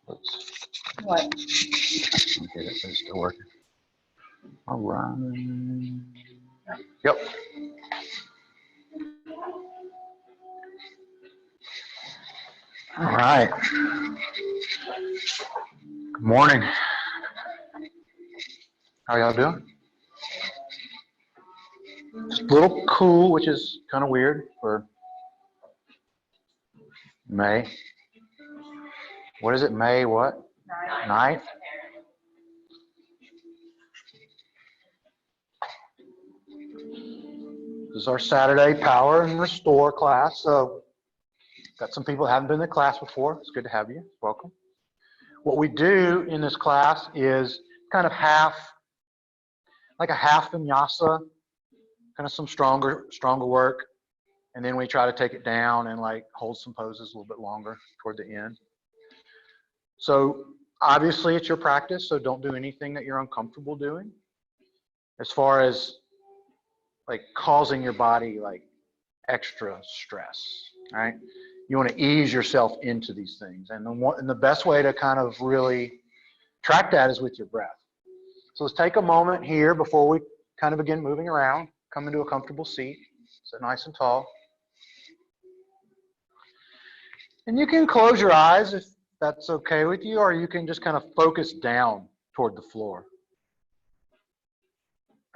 Oops. What? Get it, but it's still working. All right. Yep. All right. Good morning. How y'all doing? It's a little cool, which is kind of weird for May. What is it? May what? 9th? This is our Saturday Power and Restore class. So got some people that haven't been in the class before. It's good to have you. Welcome. What we do in this class is kind of like a half vinyasa, kind of some stronger work. And then we try to take it down and like hold some poses a little bit longer toward the end. So obviously it's your practice, so don't do anything that you're uncomfortable doing. As far as like causing your body like extra stress, right? You want to ease yourself into these things. And the best way to kind of really track that is with your breath. So let's take a moment here before we kind of begin moving around. Come into a comfortable seat. Sit nice and tall. And you can close your eyes if that's okay with you, or you can just kind of focus down toward the floor.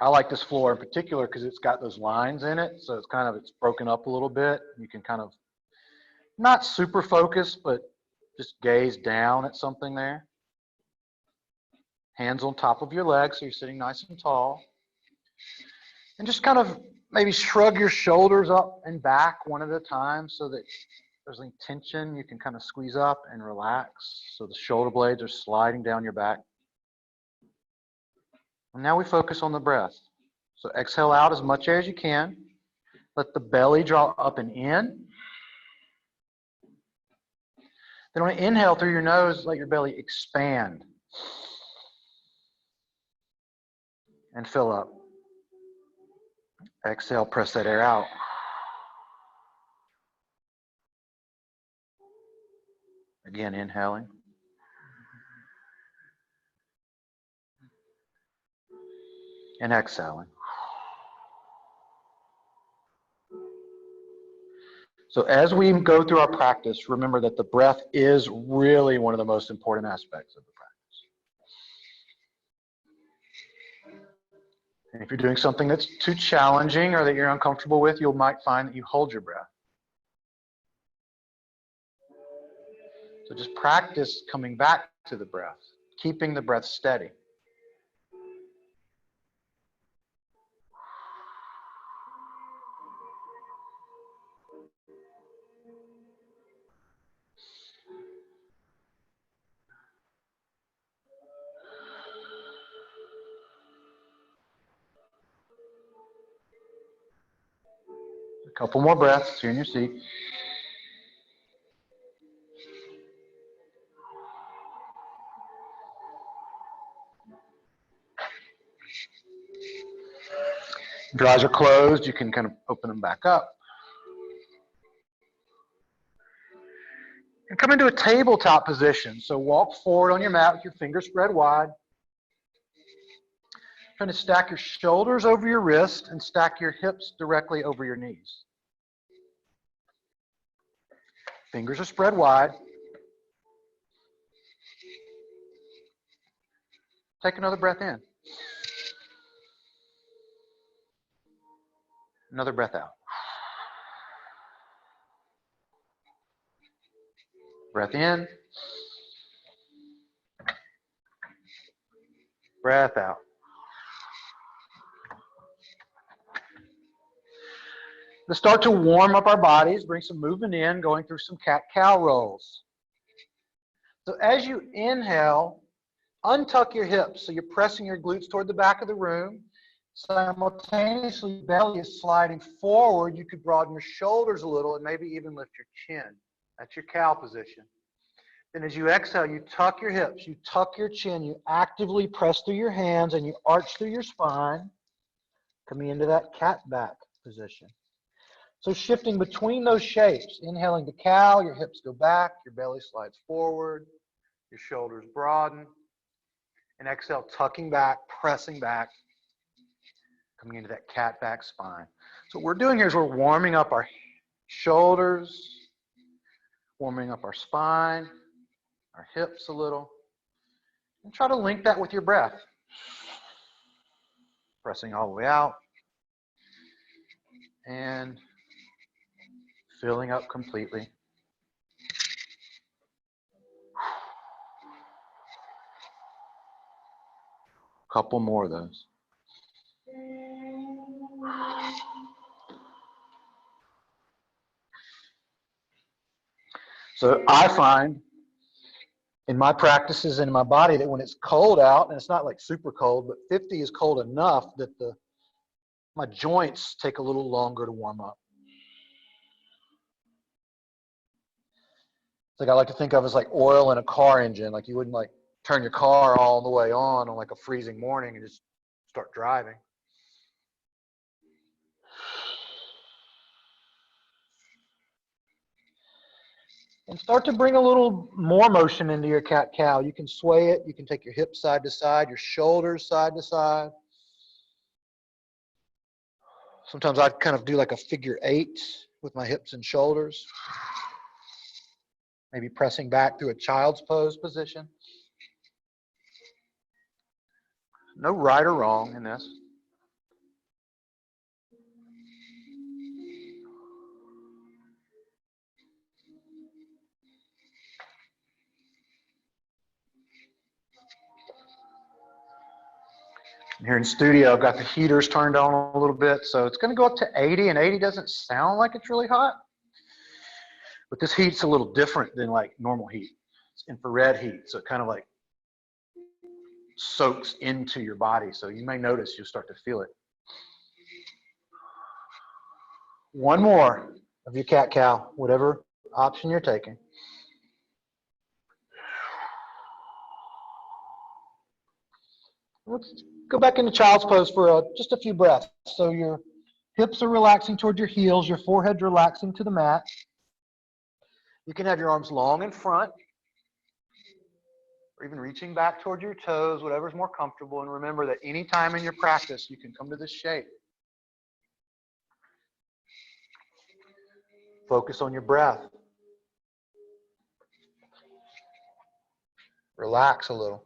I like this floor in particular because it's got those lines in it, so it's broken up a little bit. You can kind of not super focus, but just gaze down at something there. Hands on top of your legs, so you're sitting nice and tall. And just kind of maybe shrug your shoulders up and back one at a time so that there's any tension you can kind of squeeze up and relax. So the shoulder blades are sliding down your back. And now we focus on the breath. So exhale out as much air as you can. Let the belly draw up and in. Then on an inhale through your nose, let your belly expand and fill up. Exhale, press that air out. Again, inhaling. And exhaling. So as we go through our practice, remember that the breath is really one of the most important aspects of the practice. And if you're doing something that's too challenging or that you're uncomfortable with, you might find that you hold your breath. So just practice coming back to the breath, keeping the breath steady. A couple more breaths here in your seat. If your eyes are closed, you can kind of open them back up. And come into a tabletop position. So walk forward on your mat with your fingers spread wide. Trying to stack your shoulders over your wrist and stack your hips directly over your knees. Fingers are spread wide. Take another breath in. Another breath out. Breath in. Breath out. Let's start to warm up our bodies, bring some movement in, going through some cat-cow rolls. So as you inhale, untuck your hips. So you're pressing your glutes toward the back of the room. Simultaneously, belly is sliding forward. You could broaden your shoulders a little and maybe even lift your chin. That's your cow position. Then as you exhale, you tuck your hips, you tuck your chin, you actively press through your hands and you arch through your spine, coming into that cat back position. So shifting between those shapes, inhaling to cow, your hips go back, your belly slides forward, your shoulders broaden, and exhale, tucking back, pressing back, coming into that cat back spine. So what we're doing here is we're warming up our shoulders, warming up our spine, our hips a little, and try to link that with your breath. Pressing all the way out, and filling up completely. Couple more of those. So I find in my practices and in my body that when it's cold out, and it's not like super cold, but 50 is cold enough that my joints take a little longer to warm up. It's like I like to think of as like oil in a car engine. Like you wouldn't like turn your car all the way on like a freezing morning and just start driving. And start to bring a little more motion into your cat-cow. You can sway it. You can take your hips side to side, your shoulders side to side. Sometimes I kind of do like a figure 8 with my hips and shoulders. Maybe pressing back through a child's pose position. No right or wrong in this. Here in studio, I've got the heaters turned on a little bit, so it's going to go up to 80, and 80 doesn't sound like it's really hot. But this heat's a little different than like normal heat. It's infrared heat, so it kind of like soaks into your body. So you may notice you'll start to feel it. One more of your cat-cow, whatever option you're taking. Let's go back into child's pose for just a few breaths. So your hips are relaxing toward your heels, your forehead's relaxing to the mat. You can have your arms long in front, or even reaching back toward your toes, whatever's more comfortable. And remember that any time in your practice, you can come to this shape. Focus on your breath. Relax a little.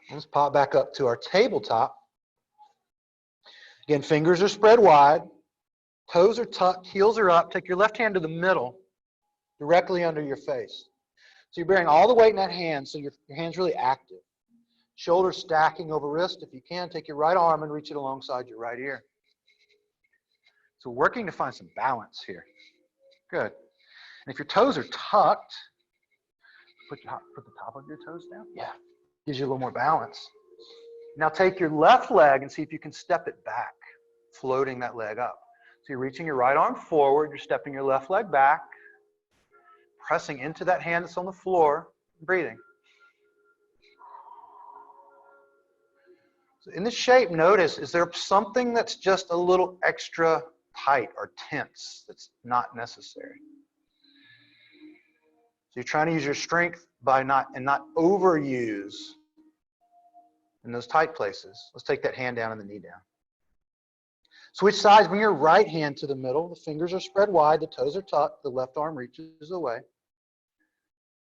Let's pop back up to our tabletop. Again, fingers are spread wide. Toes are tucked, heels are up. Take your left hand to the middle, directly under your face. So you're bearing all the weight in that hand, so your hand's really active. Shoulders stacking over wrist. If you can, take your right arm and reach it alongside your right ear. So working to find some balance here. Good. And if your toes are tucked, put the top of your toes down. Yeah. Gives you a little more balance. Now take your left leg and see if you can step it back, floating that leg up. So you're reaching your right arm forward, you're stepping your left leg back, pressing into that hand that's on the floor, breathing. So in this shape, notice, is there something that's just a little extra tight or tense that's not necessary? So you're trying to use your strength by not overuse in those tight places. Let's take that hand down and the knee down. Switch sides, bring your right hand to the middle. The fingers are spread wide, the toes are tucked, the left arm reaches away.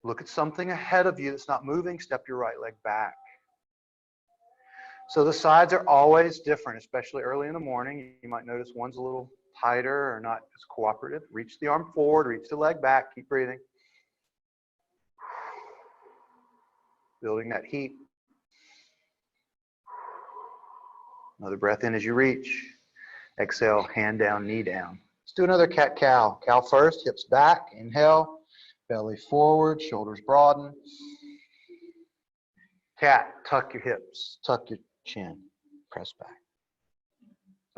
Look at something ahead of you that's not moving, step your right leg back. So the sides are always different, especially early in the morning. You might notice one's a little tighter or not as cooperative. Reach the arm forward, reach the leg back, keep breathing. Building that heat. Another breath in as you reach. Exhale, hand down, knee down. Let's do another cat-cow. Cow first, hips back, inhale, belly forward, shoulders broaden. Cat, tuck your hips, tuck your chin, press back.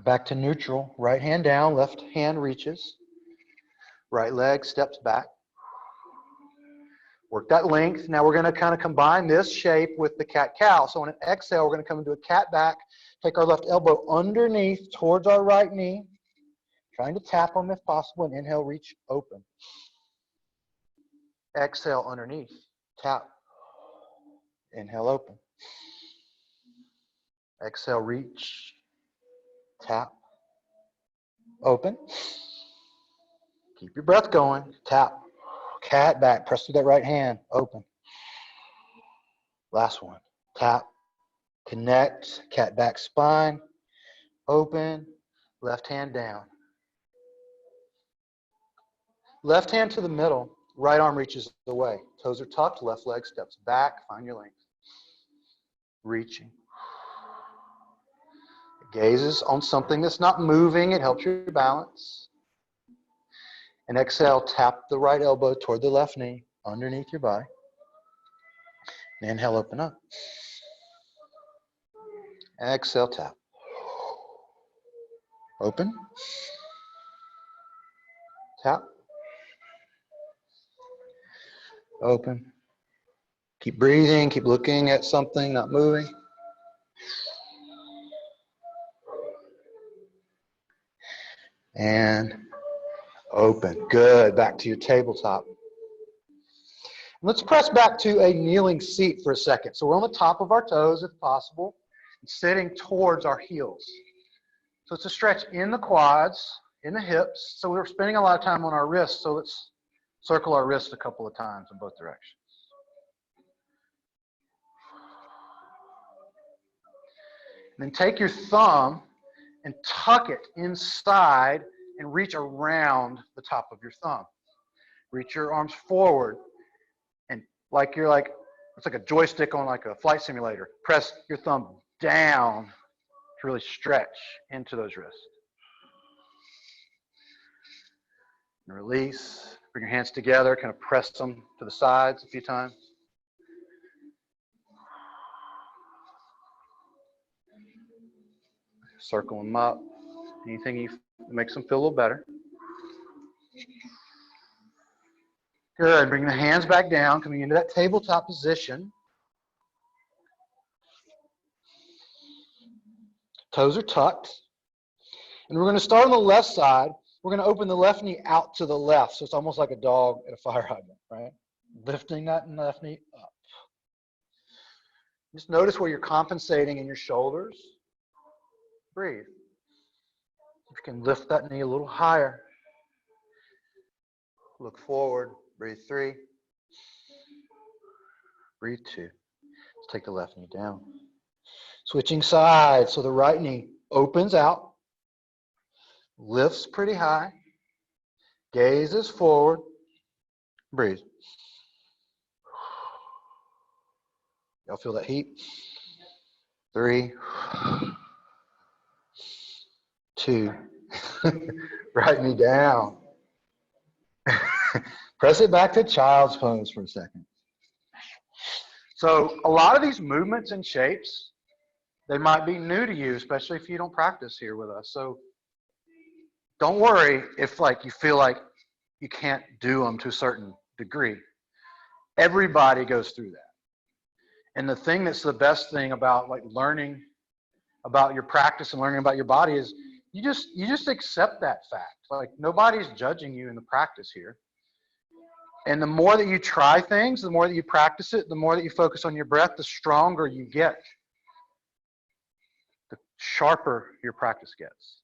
Back to neutral, right hand down, left hand reaches. Right leg steps back. Work that length. Now we're going to kind of combine this shape with the cat-cow. So on an exhale, we're going to come into a cat back, Take our left elbow underneath towards our right knee, trying to tap them if possible, and inhale, reach open. Exhale underneath, tap, inhale, open. Exhale, reach, tap, open. Keep your breath going, tap, cat back, press through that right hand, open. Last one, tap, connect, cat back spine, open, left hand down. Left hand to the middle, right arm reaches away. Toes are tucked, left leg steps back, find your length. Reaching. Gazes on something that's not moving, it helps your balance. And exhale, tap the right elbow toward the left knee, underneath your body. And inhale, open up. Exhale, tap. Open. Tap. Open. Keep breathing, keep looking at something, not moving. And open. Good. Back to your tabletop. Let's press back to a kneeling seat for a second. So we're on the top of our toes, if possible, and sitting towards our heels. So it's a stretch in the quads, in the hips. So we're spending a lot of time on our wrists, so let's circle our wrists a couple of times in both directions. And then take your thumb and tuck it inside and reach around the top of your thumb. Reach your arms forward and it's like a joystick on like a flight simulator. Press your thumb down to really stretch into those wrists. And release. Bring your hands together, kind of press them to the sides a few times. Circle them up. Anything makes them feel a little better. Good. Bring the hands back down, coming into that tabletop position. Toes are tucked. And we're going to start on the left side. We're going to open the left knee out to the left. So it's almost like a dog at a fire hydrant, right? Lifting that left knee up. Just notice where you're compensating in your shoulders. Breathe. If you can lift that knee a little higher. Look forward. Breathe 3. Breathe 2. Let's take the left knee down. Switching sides. So the right knee opens out. Lifts pretty high. Gazes forward. Breathe. Y'all feel that heat? 3. 2. Right knee down. Press it back to child's pose for a second. So a lot of these movements and shapes, they might be new to you, especially if you don't practice here with us. So don't worry if you feel like you can't do them to a certain degree. Everybody goes through that. And the thing that's the best thing about learning about your practice and learning about your body is you just accept that fact. Nobody's judging you in the practice here. And the more that you try things, the more that you practice it, the more that you focus on your breath, the stronger you get. The sharper your practice gets.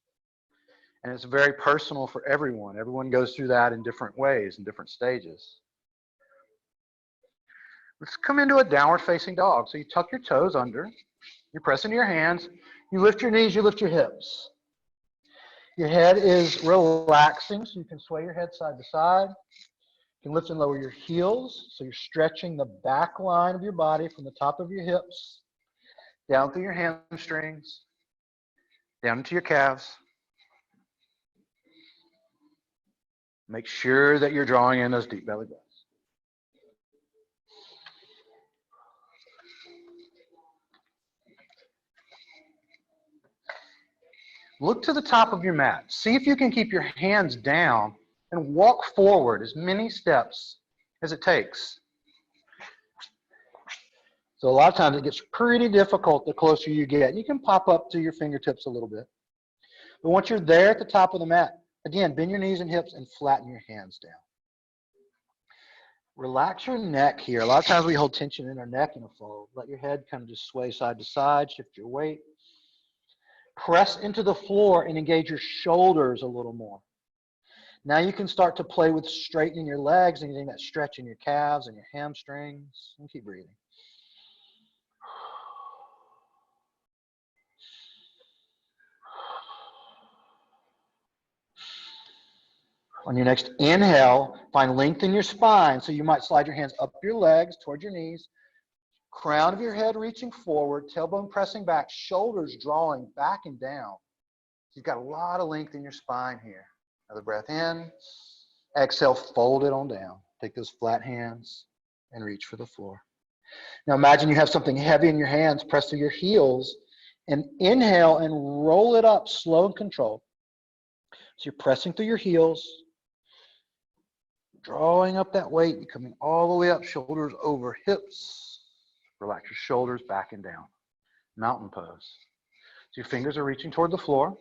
And it's very personal for everyone. Everyone goes through that in different ways, in different stages. Let's come into a downward facing dog. So you tuck your toes under, you press into your hands, you lift your knees, you lift your hips. Your head is relaxing, so you can sway your head side to side. You can lift and lower your heels, so you're stretching the back line of your body from the top of your hips, down through your hamstrings, down into your calves. Make sure that you're drawing in those deep belly breaths. Look to the top of your mat. See if you can keep your hands down and walk forward as many steps as it takes. So a lot of times it gets pretty difficult the closer you get. You can pop up to your fingertips a little bit. But once you're there at the top of the mat, again, bend your knees and hips and flatten your hands down. Relax your neck here. A lot of times we hold tension in our neck in a fold. Let your head kind of just sway side to side, shift your weight. Press into the floor and engage your shoulders a little more. Now you can start to play with straightening your legs and getting that stretch in your calves and your hamstrings. And keep breathing. On your next inhale, find length in your spine. So you might slide your hands up your legs toward your knees. Crown of your head reaching forward, tailbone pressing back, shoulders drawing back and down. You've got a lot of length in your spine here. Another breath in. Exhale, fold it on down. Take those flat hands and reach for the floor. Now imagine you have something heavy in your hands, press through your heels, and inhale and roll it up, slow and controlled. So you're pressing through your heels, drawing up that weight, you're coming all the way up, shoulders over hips. Relax your shoulders back and down. Mountain pose. So your fingers are reaching toward the floor.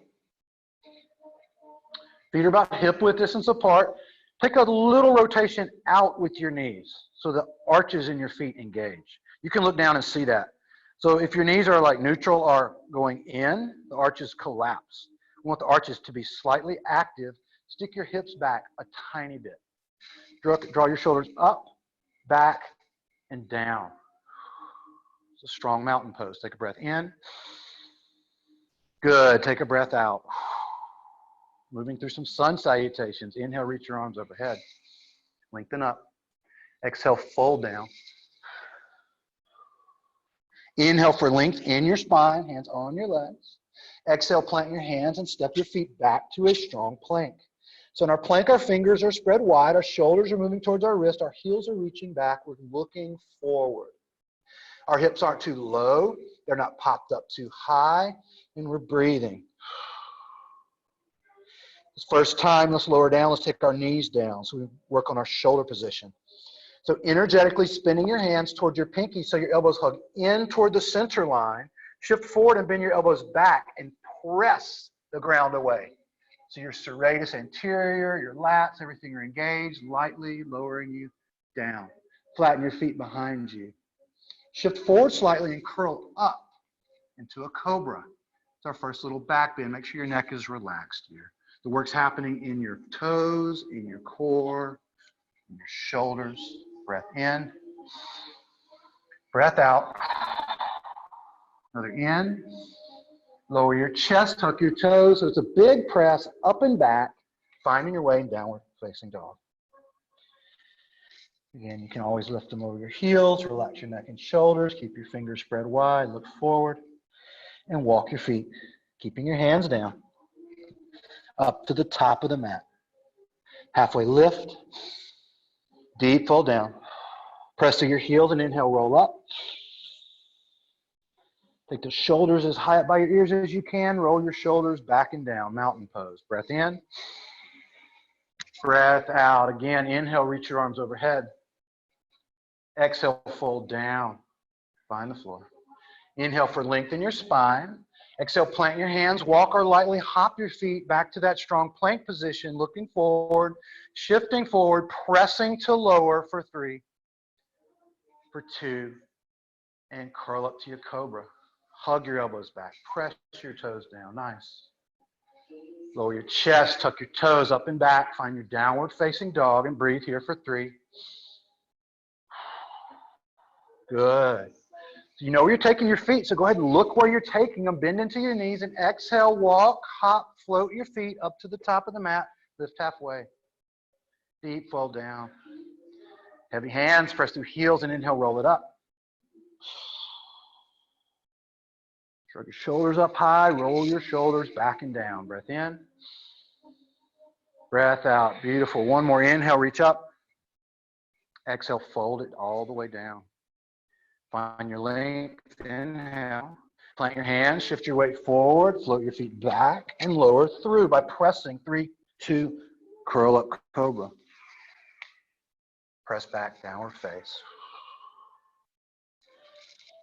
Feet are about hip width distance apart. Take a little rotation out with your knees so the arches in your feet engage. You can look down and see that. So if your knees are like neutral or going in, the arches collapse. We want the arches to be slightly active. Stick your hips back a tiny bit. Draw your shoulders up, back, and down. It's a strong mountain pose. Take a breath in. Good. Take a breath out. Moving through some sun salutations. Inhale, reach your arms overhead. Lengthen up. Exhale, fold down. Inhale for length in your spine, hands on your legs. Exhale, plant your hands and step your feet back to a strong plank. So in our plank, our fingers are spread wide, our shoulders are moving towards our wrist, our heels are reaching back, we're looking forward. Our hips aren't too low, they're not popped up too high, and we're breathing. This first time, let's lower down, let's take our knees down so we work on our shoulder position. So energetically spinning your hands towards your pinky so your elbows hug in toward the center line. Shift forward and bend your elbows back and press the ground away. So your serratus anterior, your lats, everything are engaged, lightly lowering you down. Flatten your feet behind you. Shift forward slightly and curl up into a cobra. It's our first little back bend. Make sure your neck is relaxed here. The work's happening in your toes, in your core, in your shoulders. Breath in. Breath out. Another in. Lower your chest, tuck your toes. So it's a big press up and back, finding your way in downward facing dog. Again, you can always lift them over your heels, relax your neck and shoulders, keep your fingers spread wide, look forward, and walk your feet, keeping your hands down, up to the top of the mat. Halfway lift, deep fold down. Press to your heels and inhale, roll up. Take the shoulders as high up by your ears as you can. Roll your shoulders back and down, mountain pose. Breath in. Breath out. Again, inhale, reach your arms overhead. Exhale, fold down. Find the floor. Inhale for length in your spine. Exhale, plant your hands. Walk or lightly hop your feet back to that strong plank position, looking forward, shifting forward, pressing to lower for 3, for 2, and curl up to your cobra. Hug your elbows back. Press your toes down. Nice. Lower your chest. Tuck your toes up and back. Find your downward facing dog and breathe here for 3. Good. So you know where you're taking your feet, so go ahead and look where you're taking them. Bend into your knees and exhale, walk, hop, float your feet up to the top of the mat. Lift halfway. Deep fold down. Heavy hands, press through heels and inhale, roll it up. Shrug your shoulders up high, roll your shoulders back and down. Breath in. Breath out. Beautiful. One more inhale, reach up. Exhale, fold it all the way down. Find your length. Inhale. Plant your hands, shift your weight forward, float your feet back and lower through by pressing. 3, 2, curl up cobra. Press back, downward face.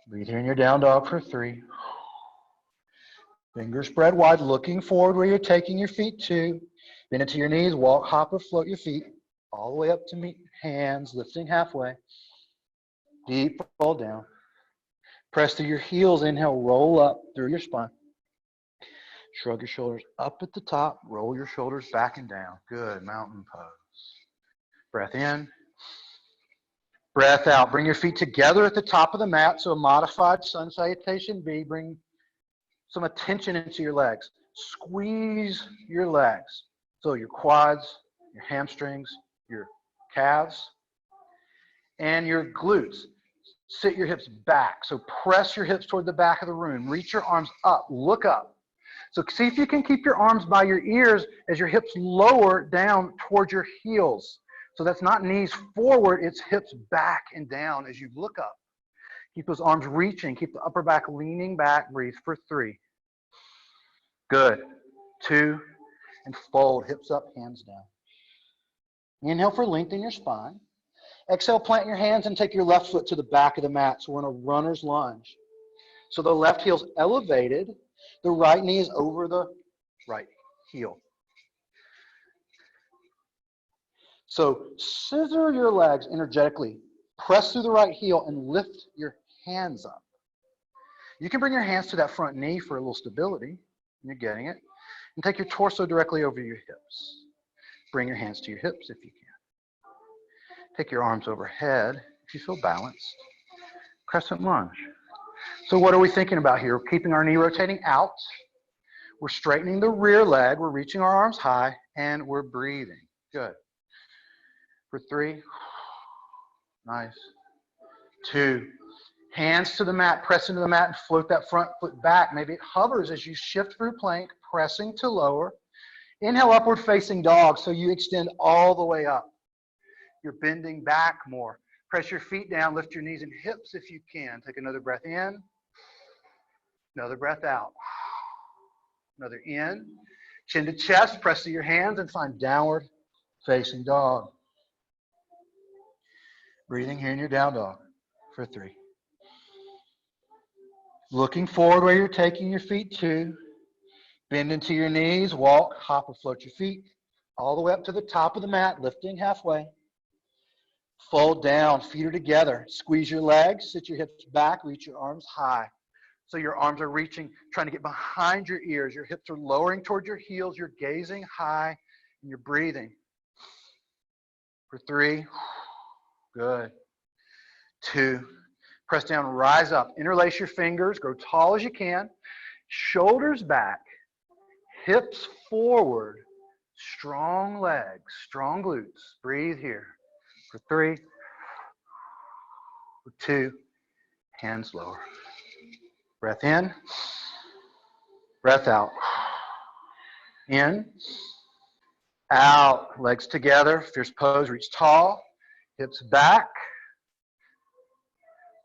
Breathe here in your down dog for 3. Fingers spread wide, looking forward where you're taking your feet to. Bend into your knees, walk, hop, or float your feet all the way up to meet your hands, lifting halfway. Deep fall down. Press through your heels, inhale, roll up through your spine. Shrug your shoulders up at the top, roll your shoulders back and down. Good, mountain pose. Breath in. Breath out. Bring your feet together at the top of the mat, so a modified sun salutation B. Bring some attention into your legs. Squeeze your legs. So your quads, your hamstrings, your calves, and your glutes. Sit your hips back. So press your hips toward the back of the room. Reach your arms up. Look up. So see if you can keep your arms by your ears as your hips lower down towards your heels. So that's not knees forward, it's hips back and down as you look up. Keep those arms reaching. Keep the upper back leaning back. Breathe for 3. Good. 2. And fold. Hips up, hands down. Inhale for length in your spine. Exhale, plant your hands and take your left foot to the back of the mat. So we're in a runner's lunge. So the left heel's elevated. The right knee is over the right heel. So scissor your legs energetically. Press through the right heel and lift your hands up. You can bring your hands to that front knee for a little stability. You're getting it. And take your torso directly over your hips. Bring your hands to your hips if you can. Take your arms overhead if you feel balanced. Crescent lunge. So what are we thinking about here? We're keeping our knee rotating out. We're straightening the rear leg. We're reaching our arms high, and we're breathing. Good. For 3. Nice. 2. Hands to the mat. Press into the mat and float that front foot back. Maybe it hovers as you shift through plank, pressing to lower. Inhale, upward facing dog, so you extend all the way up. You're bending back more. Press your feet down, lift your knees and hips if you can. Take another breath in, another breath out. Another in, chin to chest, press to your hands and find downward facing dog. Breathing here in your down dog for 3. Looking forward where you're taking your feet to. Bend into your knees, walk, hop, or float your feet all the way up to the top of the mat, lifting halfway. Fold down, feet are together. Squeeze your legs, sit your hips back, reach your arms high. So your arms are reaching, trying to get behind your ears. Your hips are lowering toward your heels. You're gazing high, and you're breathing. For 3, good. 2, press down, rise up. Interlace your fingers, grow tall as you can. Shoulders back, hips forward. Strong legs, strong glutes. Breathe here. For 3, for 2, hands lower. Breath in, breath out. In, out, legs together, fierce pose, reach tall, hips back,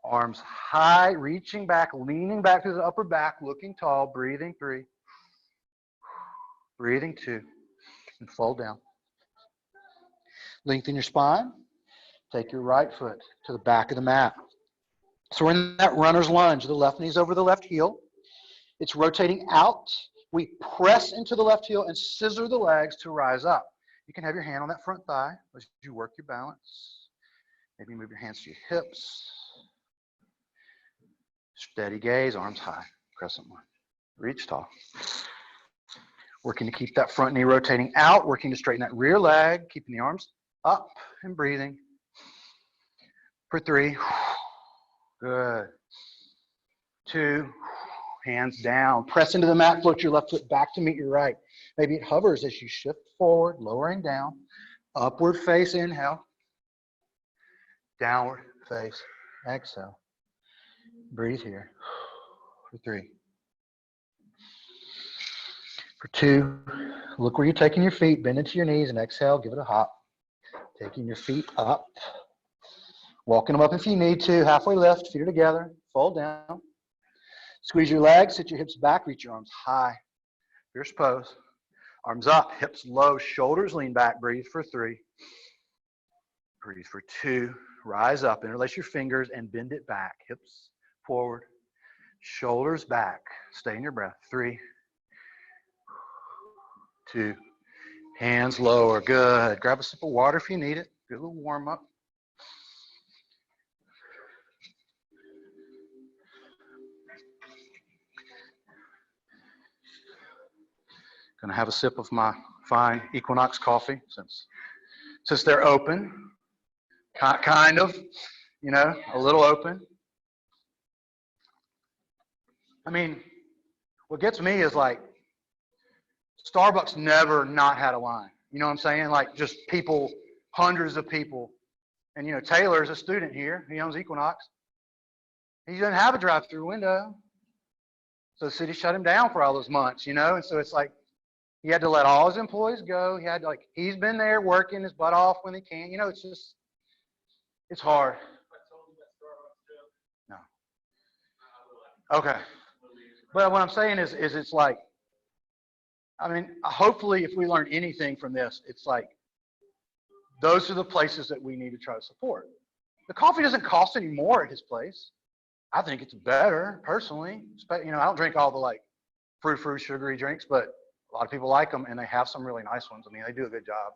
arms high, reaching back, leaning back to the upper back, looking tall, breathing 3, breathing 2, and fold down. Lengthen your spine, take your right foot to the back of the mat. So we're in that runner's lunge. The left knee's over the left heel. It's rotating out. We press into the left heel and scissor the legs to rise up. You can have your hand on that front thigh as you work your balance. Maybe move your hands to your hips. Steady gaze, arms high, crescent lunge. Reach tall. Working to keep that front knee rotating out, working to straighten that rear leg, keeping the arms up and breathing. For 3, good. 2, hands down. Press into the mat, float your left foot back to meet your right. Maybe it hovers as you shift forward, lowering down. Upward face, inhale. Downward face, exhale. Breathe here. For 3. For 2, look where you're taking your feet. Bend into your knees and exhale, give it a hop. Taking your feet up. Walking them up if you need to. Halfway lift, feet are together. Fold down. Squeeze your legs, sit your hips back, reach your arms high. Fierce pose. Arms up, hips low, shoulders lean back. Breathe for 3. Breathe for 2. Rise up, interlace your fingers and bend it back. Hips forward, shoulders back. Stay in your breath. 3, 2, hands lower. Good. Grab a sip of water if you need it. Do a little warm up. Gonna have a sip of my fine Equinox coffee since they're open. Kind of, you know, a little open. I mean, what gets me is like, Starbucks never not had a line. You know what I'm saying? Like just people, hundreds of people. And you know, Taylor's a student here. He owns Equinox. He doesn't have a drive-through window. So the city shut him down for all those months, you know? And so it's like, he had to let all his employees go. He had to, like, he's been there working his butt off when he can. You know, it's just, it's hard. No. Okay. But what I'm saying is it's like, I mean, hopefully if we learn anything from this, it's like, those are the places that we need to try to support. The coffee doesn't cost any more at his place. I think it's better, personally. You know, I don't drink all the like frou-frou sugary drinks, but a lot of people like them, and they have some really nice ones. I mean, they do a good job,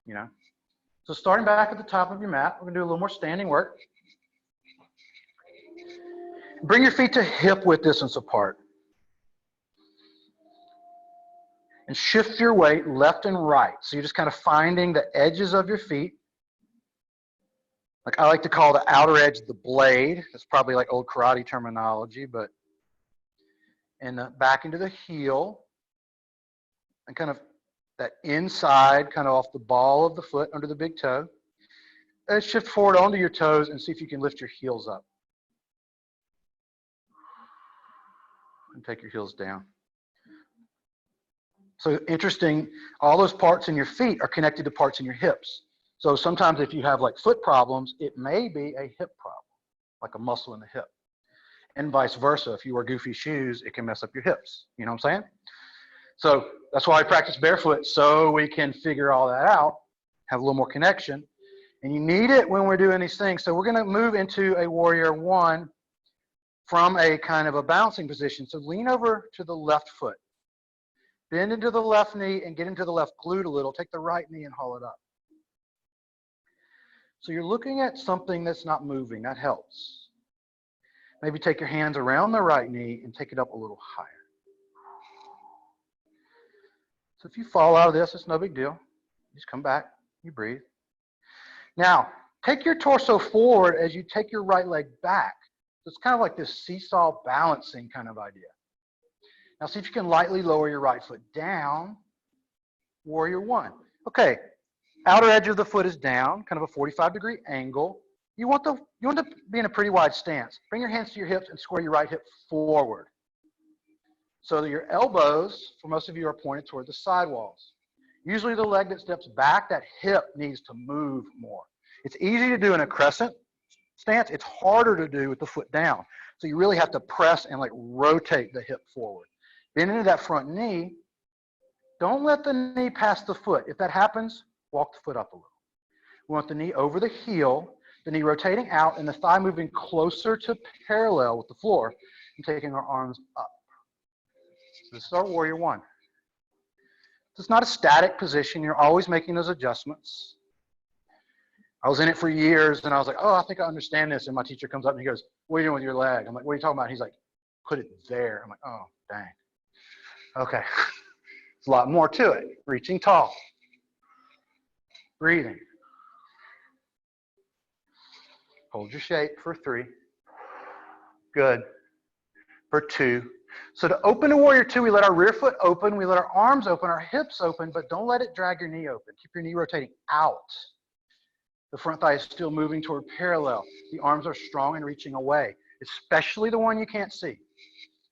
you know. So starting back at the top of your mat, we're going to do a little more standing work. Bring your feet to hip width distance apart. And shift your weight left and right. So you're just kind of finding the edges of your feet. Like I like to call the outer edge the blade. That's probably like old karate terminology, but and back into the heel. And kind of that inside, kind of off the ball of the foot under the big toe. And shift forward onto your toes and see if you can lift your heels up. And take your heels down. So interesting, all those parts in your feet are connected to parts in your hips. So sometimes if you have like foot problems, it may be a hip problem, like a muscle in the hip. And vice versa, if you wear goofy shoes, it can mess up your hips. You know what I'm saying? So that's why I practice barefoot, so we can figure all that out, have a little more connection. And you need it when we're doing these things. So we're going to move into a warrior one from a kind of a bouncing position. So lean over to the left foot. Bend into the left knee and get into the left glute a little. Take the right knee and haul it up. So you're looking at something that's not moving. That helps. Maybe take your hands around the right knee and take it up a little higher. So if you fall out of this, it's no big deal. Just come back. You breathe. Now, take your torso forward as you take your right leg back. So it's kind of like this seesaw balancing kind of idea. Now see if you can lightly lower your right foot down. Warrior one. Okay, outer edge of the foot is down, kind of a 45-degree angle. You want to be in a pretty wide stance. Bring your hands to your hips and square your right hip forward. So that your elbows, for most of you, are pointed toward the sidewalls. Usually the leg that steps back, that hip needs to move more. It's easy to do in a crescent stance. It's harder to do with the foot down. So you really have to press and like rotate the hip forward. Bend into that front knee. Don't let the knee pass the foot. If that happens, walk the foot up a little. We want the knee over the heel, the knee rotating out, and the thigh moving closer to parallel with the floor, and taking our arms up. So this is our warrior one. It's not a static position. You're always making those adjustments. I was in it for years, and I was like, oh, I think I understand this. And my teacher comes up and he goes, what are you doing with your leg? I'm like, what are you talking about? He's like, put it there. I'm like, oh, dang. Okay. There's a lot more to it. Reaching tall. Breathing. Hold your shape for 3. Good. For 2. So to open to warrior 2, we let our rear foot open, we let our arms open, our hips open, but don't let it drag your knee open. Keep your knee rotating out. The front thigh is still moving toward parallel. The arms are strong and reaching away, especially the one you can't see.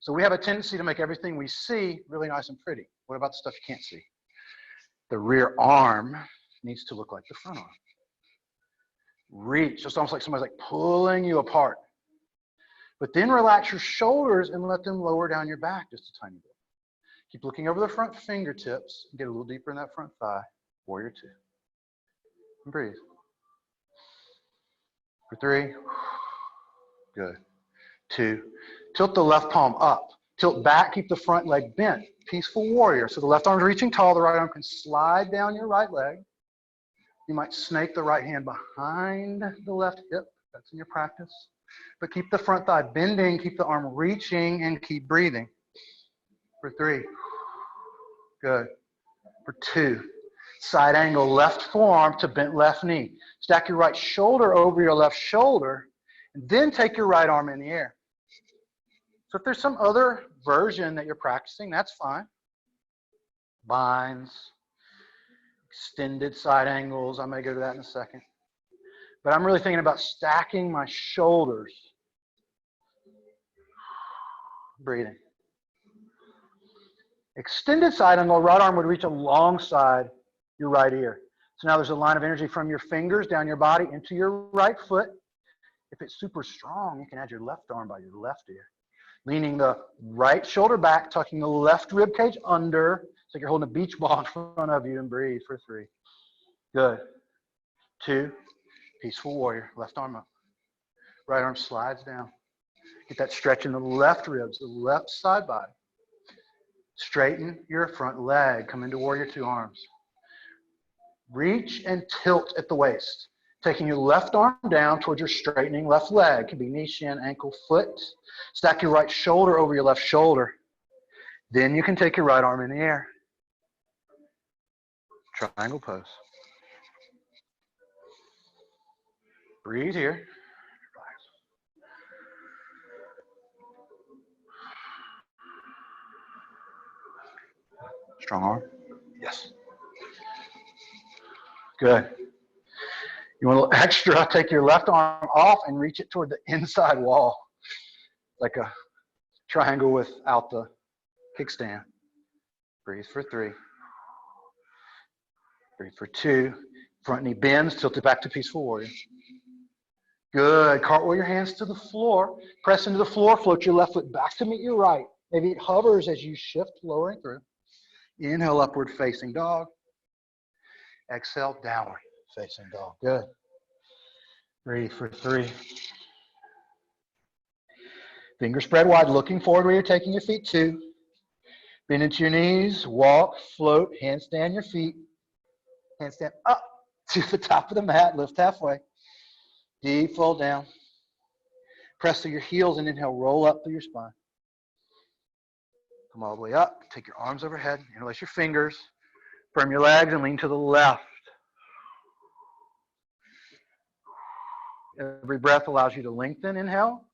So we have a tendency to make everything we see really nice and pretty. What about the stuff you can't see? The rear arm needs to look like the front arm. Reach, just almost like somebody's like pulling you apart. But then relax your shoulders and let them lower down your back just a tiny bit. Keep looking over the front fingertips and get a little deeper in that front thigh. Warrior 2. And breathe. For 3. Good. 2. Tilt the left palm up. Tilt back, keep the front leg bent. Peaceful warrior. So the left arm's reaching tall, the right arm can slide down your right leg. You might snake the right hand behind the left hip. That's in your practice. But keep the front thigh bending, keep the arm reaching, and keep breathing. For 3. Good. For 2. Side angle left forearm to bent left knee. Stack your right shoulder over your left shoulder, and then take your right arm in the air. So if there's some other version that you're practicing, that's fine. Binds, extended side angles. I may go to that in a second. But I'm really thinking about stacking my shoulders. Breathing. Extended side angle, right arm would reach alongside your right ear. So now there's a line of energy from your fingers down your body into your right foot. If it's super strong, you can add your left arm by your left ear. Leaning the right shoulder back, tucking the left rib cage under. It's like you're holding a beach ball in front of you, and breathe for 3. Good. 2. Peaceful warrior. Left arm up. Right arm slides down. Get that stretch in the left ribs, the left side body. Straighten your front leg. Come into warrior 2 arms. Reach and tilt at the waist. Taking your left arm down towards your straightening left leg. Could be knee, shin, ankle, foot. Stack your right shoulder over your left shoulder. Then you can take your right arm in the air. Triangle pose. Breathe here. Relax. Strong arm. Yes. Good. You want a little extra, take your left arm off and reach it toward the inside wall. Like a triangle without the kickstand. Breathe for 3. Breathe for 2. Front knee bends, tilt it back to peaceful warrior. Good. Cartwheel your hands to the floor. Press into the floor, float your left foot back to meet your right. Maybe it hovers as you shift, lowering through. Inhale, upward facing dog. Exhale, downward facing dog. Good. Breathe for 3. Fingers spread wide, looking forward where you're taking your feet. 2. Bend into your knees, walk, float, handstand your feet. Handstand up to the top of the mat, lift halfway. Deep fold down. Press through your heels and inhale, roll up through your spine. Come all the way up, take your arms overhead, interlace your fingers, firm your legs and lean to the left. Every breath allows you to lengthen, inhale.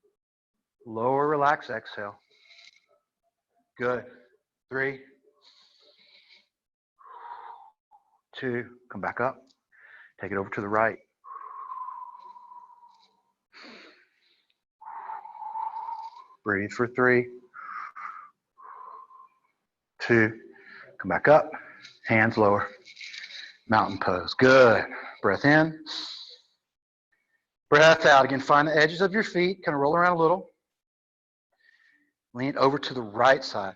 Lower, relax, exhale. Good. 3. 2. Come back up. Take it over to the right. Breathe for 3. 2. Come back up. Hands lower. Mountain pose. Good. Breath in. Breath out. Again, find the edges of your feet. Kind of roll around a little. Lean over to the right side.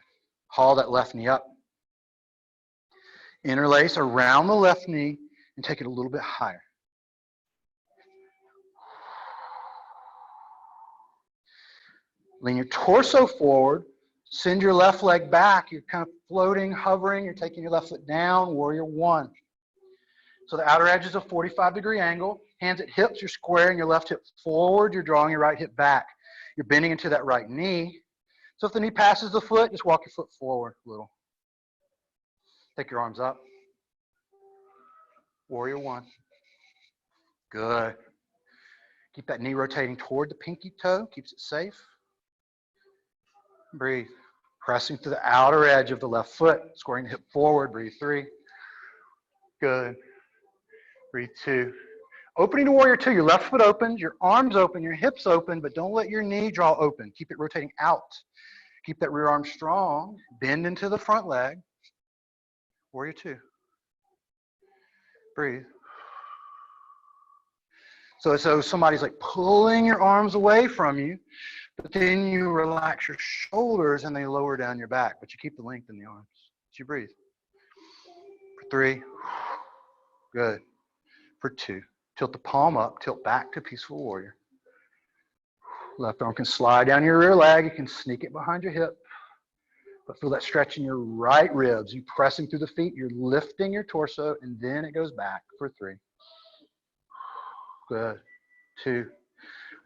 Haul that left knee up. Interlace around the left knee and take it a little bit higher. Lean your torso forward. Send your left leg back. You're kind of floating, hovering. You're taking your left foot down, warrior 1. So the outer edge is a 45-degree angle. Hands at hips, you're squaring your left hip forward. You're drawing your right hip back. You're bending into that right knee. So if the knee passes the foot, just walk your foot forward a little. Take your arms up. Warrior 1. Good. Keep that knee rotating toward the pinky toe. Keeps it safe. Breathe. Pressing to the outer edge of the left foot. Squaring the hip forward. Breathe 3. Good. Breathe 2. Opening to warrior 2. Your left foot opens. Your arms open. Your hips open. But don't let your knee draw open. Keep it rotating out. Keep that rear arm strong. Bend into the front leg. Warrior 2. Breathe. So it's as though somebody's like pulling your arms away from you, but then you relax your shoulders and they lower down your back, but you keep the length in the arms. So you breathe. For 3. Good. For 2. Tilt the palm up, tilt back to peaceful warrior. Left arm can slide down your rear leg. You can sneak it behind your hip. But feel that stretch in your right ribs. You pressing through the feet. You're lifting your torso, and then it goes back for 3. Good. 2.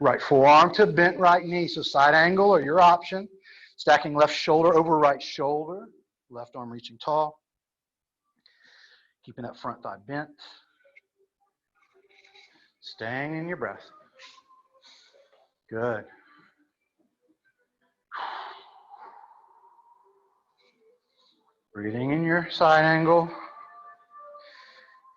Right forearm to bent right knee. So side angle or your option. Stacking left shoulder over right shoulder. Left arm reaching tall. Keeping that front thigh bent. Staying in your breath. Good. Breathing in your side angle. If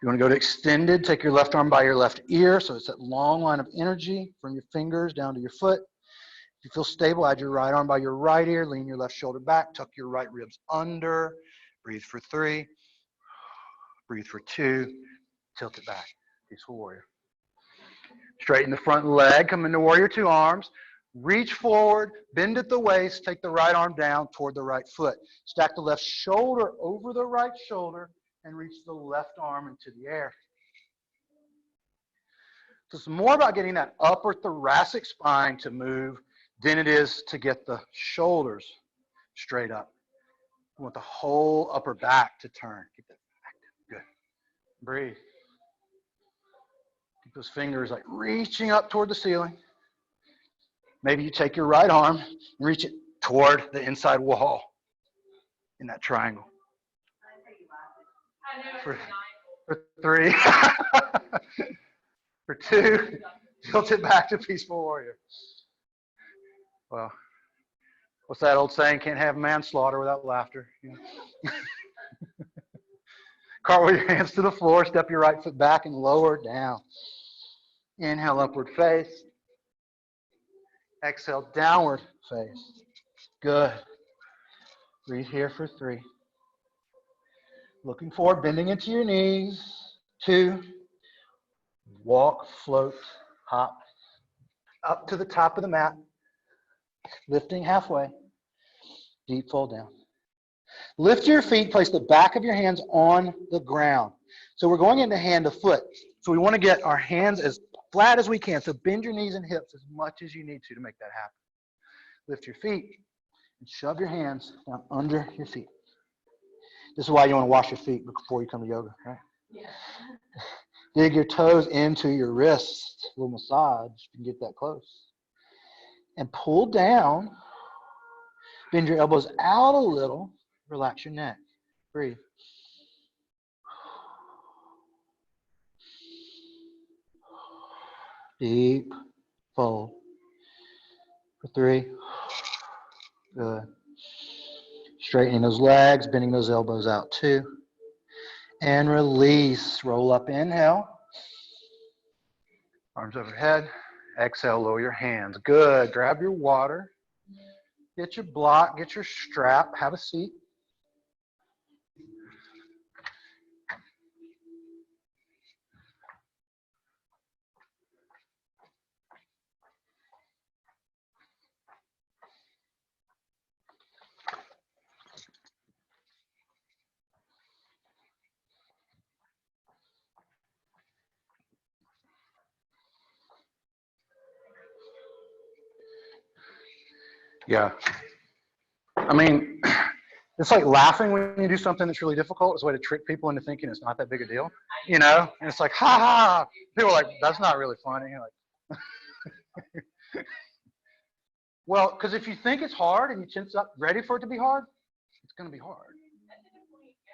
you want to go to extended, take your left arm by your left ear. So it's that long line of energy from your fingers down to your foot. If you feel stable, add your right arm by your right ear. Lean your left shoulder back. Tuck your right ribs under. Breathe for 3. Breathe for 2. Tilt it back. Peaceful warrior. Straighten the front leg. Come into warrior 2 arms. Reach forward. Bend at the waist. Take the right arm down toward the right foot. Stack the left shoulder over the right shoulder and reach the left arm into the air. So it's more about getting that upper thoracic spine to move than it is to get the shoulders straight up. You want the whole upper back to turn. Keep that active. Good. Breathe. Keep those fingers like reaching up toward the ceiling. Maybe you take your right arm and reach it toward the inside wall in that triangle. For 3. For 2. Tilt it back to peaceful warrior. Well, what's that old saying? Can't have manslaughter without laughter. You know? Cartwheel your hands to the floor. Step your right foot back and lower down. Inhale, upward face. Exhale, downward face. Good. Breathe here for 3. Looking forward, bending into your knees. 2. Walk, float, hop. Up to the top of the mat. Lifting halfway. Deep fold down. Lift your feet. Place the back of your hands on the ground. So we're going into hand to foot. So we want to get our hands as flat as we can. So bend your knees and hips as much as you need to make that happen. Lift your feet and shove your hands down under your feet. This is why you want to wash your feet before you come to yoga, right? Yeah. Dig your toes into your wrists. A little massage. You can get that close. And pull down. Bend your elbows out a little. Relax your neck. Breathe. Deep fold. For 3. Good. Straightening those legs, bending those elbows out 2. And release. Roll up, inhale. Arms overhead. Exhale, lower your hands. Good. Grab your water. Get your block, get your strap, have a seat. Yeah. I mean, it's like laughing when you do something that's really difficult. It's a way to trick people into thinking it's not that big a deal, you know? And it's like, ha ha. People are like, that's not really funny. Like, well, because if you think it's hard and you tense up ready for it to be hard, it's going to be hard.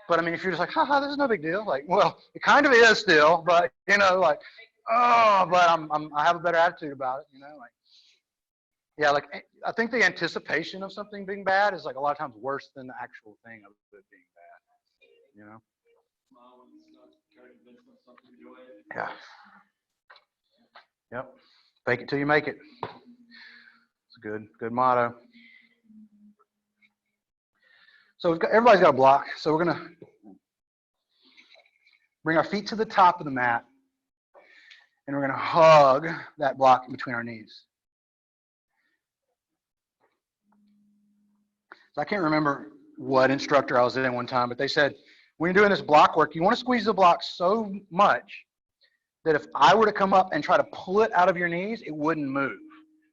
But I mean, if you're just like, ha ha, this is no big deal. Like, well, it kind of is still, but you know, like, oh, but I have a better attitude about it, you know, like. Yeah, like I think the anticipation of something being bad is like a lot of times worse than the actual thing of it being bad. You know? Yeah. Yep. Fake it till you make it. It's a good motto. So everybody's got a block. So we're gonna bring our feet to the top of the mat, and we're gonna hug that block in between our knees. I can't remember what instructor I was in one time, but they said, when you're doing this block work, you want to squeeze the block so much that if I were to come up and try to pull it out of your knees, it wouldn't move.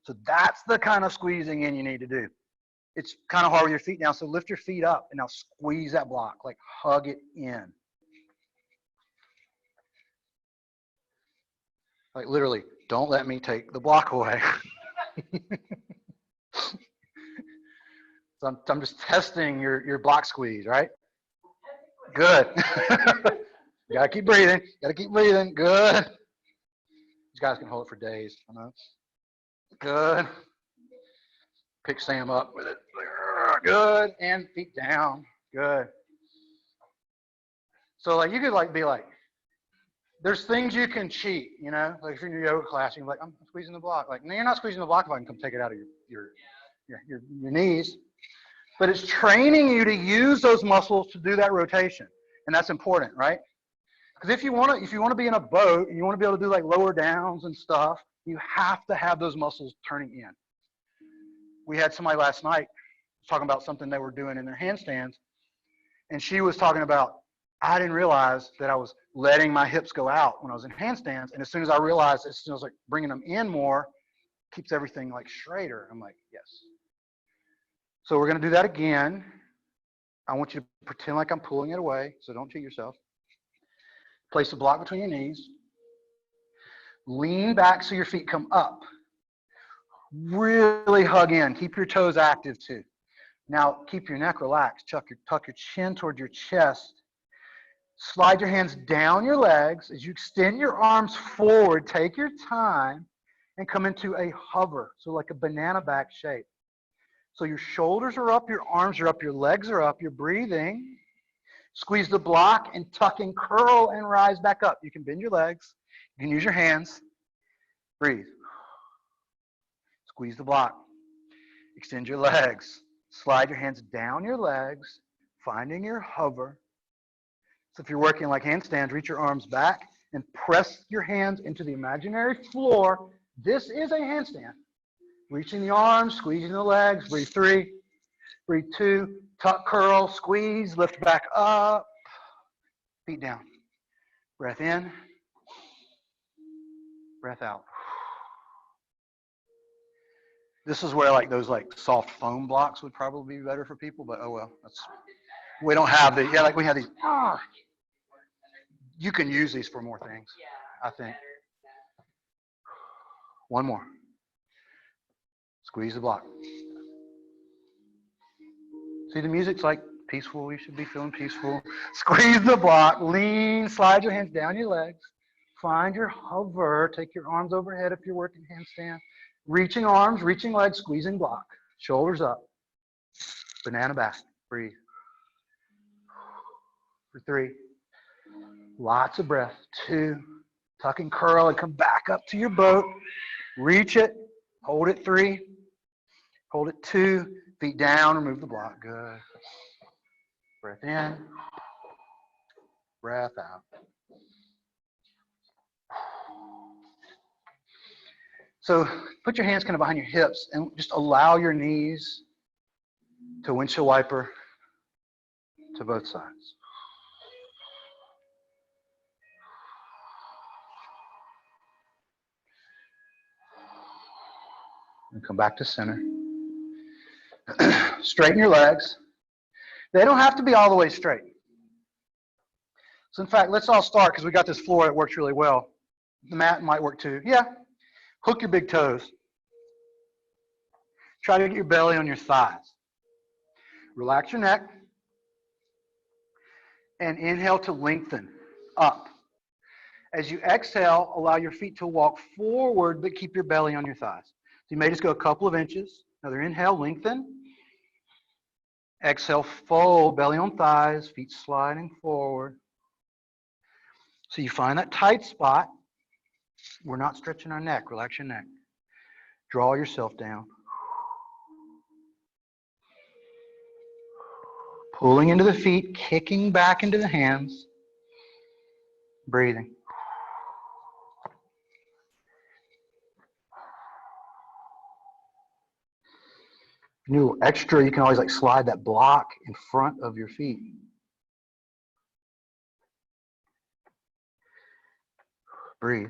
So that's the kind of squeezing in you need to do. It's kind of hard with your feet down, so lift your feet up and now squeeze that block, like hug it in. Like literally, don't let me take the block away. So I'm just testing your block squeeze, right? Good. You gotta keep breathing. Gotta keep breathing. Good. These guys can hold it for days. I know. Good. Pick Sam up with it. Good. And feet down. Good. So like you could like be like, there's things you can cheat, you know? Like if you're in your yoga class, you're like, I'm squeezing the block. Like, no, you're not squeezing the block if I can come take it out of your knees. But it's training you to use those muscles to do that rotation. And that's important, right? Because if you want to be in a boat and you want to be able to do like lower downs and stuff, you have to have those muscles turning in. We had somebody last night talking about something they were doing in their handstands, and she was talking about, I didn't realize that I was letting my hips go out when I was in handstands, and as soon as I realized, as soon as I was like bringing them in more, keeps everything like straighter. I'm like, yes. So we're going to do that again. I want you to pretend like I'm pulling it away, so don't cheat yourself. Place the block between your knees. Lean back so your feet come up. Really hug in. Keep your toes active too. Now keep your neck relaxed. Tuck your chin toward your chest. Slide your hands down your legs. As you extend your arms forward, take your time and come into a hover, so like a banana back shape. So your shoulders are up, your arms are up, your legs are up, you're breathing. Squeeze the block and tuck and curl and rise back up. You can bend your legs. You can use your hands. Breathe. Squeeze the block. Extend your legs. Slide your hands down your legs, finding your hover. So if you're working like handstands, reach your arms back and press your hands into the imaginary floor. This is a handstand. Reaching the arms, squeezing the legs. Breathe 3. Breathe 2. Tuck, curl, squeeze, lift back up. Feet down. Breath in. Breath out. This is where like those like soft foam blocks would probably be better for people, but oh well. We don't have the, like we have these. You can use these for more things, I think. One more. Squeeze the block. See, the music's like peaceful. You should be feeling peaceful. Squeeze the block. Lean. Slide your hands down your legs. Find your hover. Take your arms overhead if you're working handstand. Reaching arms, reaching legs, squeezing block. Shoulders up. Banana back. Breathe. For 3. Lots of breath. 2. Tuck and curl and come back up to your boat. Reach it. Hold it. 3. Hold it. 2. Feet down. Remove the block. Good. Breath in. Breath out. So put your hands kind of behind your hips and just allow your knees to windshield wiper to both sides. And come back to center. Straighten your legs. They don't have to be all the way straight. So in fact, let's all start because we got this floor that works really well. The mat might work too. Yeah. Hook your big toes. Try to get your belly on your thighs. Relax your neck. And inhale to lengthen up. As you exhale, allow your feet to walk forward, but keep your belly on your thighs. So you may just go a couple of inches. Another inhale, lengthen. Exhale, fold, belly on thighs, feet sliding forward. So you find that tight spot. We're not stretching our neck. Relax your neck. Draw yourself down. Pulling into the feet, kicking back into the hands. Breathing. If you need extra, you can always like slide that block in front of your feet. Breathe.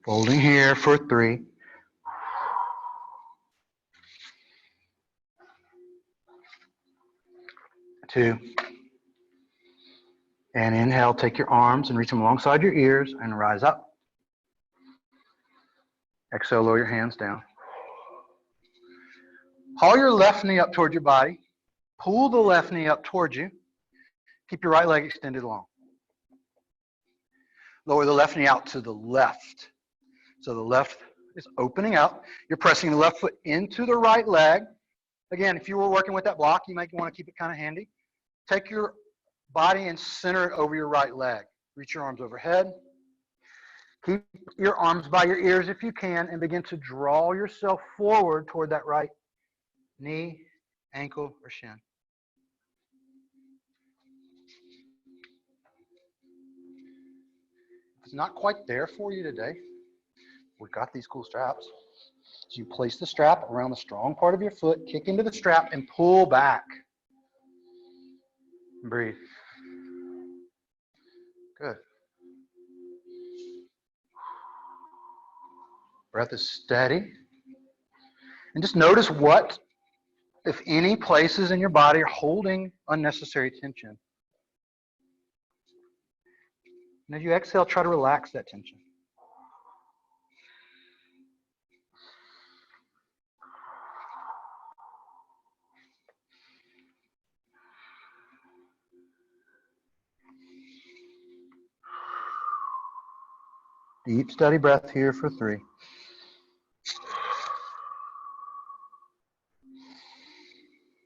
Holding here for 3. 2. And inhale, take your arms and reach them alongside your ears and rise up. Exhale, lower your hands down. Haul your left knee up toward your body. Pull the left knee up towards you. Keep your right leg extended long. Lower the left knee out to the left. So the left is opening up. You're pressing the left foot into the right leg. Again, if you were working with that block, you might want to keep it kind of handy. Take your body and center it over your right leg. Reach your arms overhead. Keep your arms by your ears if you can, and begin to draw yourself forward toward that right knee, ankle, or shin. If it's not quite there for you today, we've got these cool straps. So you place the strap around the strong part of your foot, kick into the strap, and pull back. Breathe. Good. Breath is steady. And just notice what, if any, places in your body are holding unnecessary tension. And as you exhale, try to relax that tension. Deep, steady breath here for 3.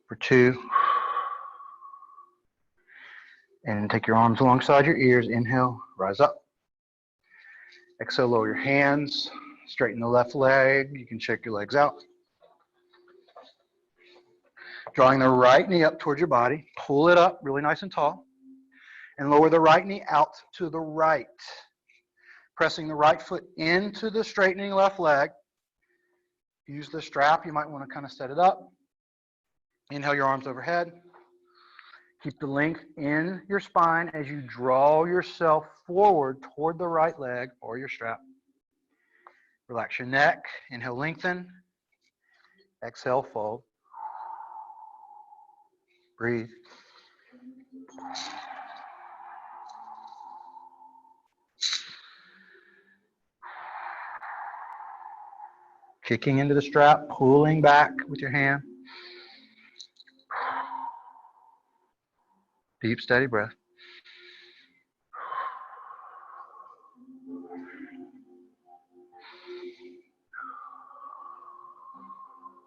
For 2. And take your arms alongside your ears. Inhale, rise up. Exhale, lower your hands. Straighten the left leg. You can shake your legs out. Drawing the right knee up towards your body. Pull it up really nice and tall. And lower the right knee out to the right. Pressing the right foot into the straightening left leg. Use the strap. You might want to kind of set it up. Inhale your arms overhead. Keep the length in your spine as you draw yourself forward toward the right leg or your strap. Relax your neck. Inhale, lengthen. Exhale, fold. Breathe. Kicking into the strap, pulling back with your hand. Deep, steady breath.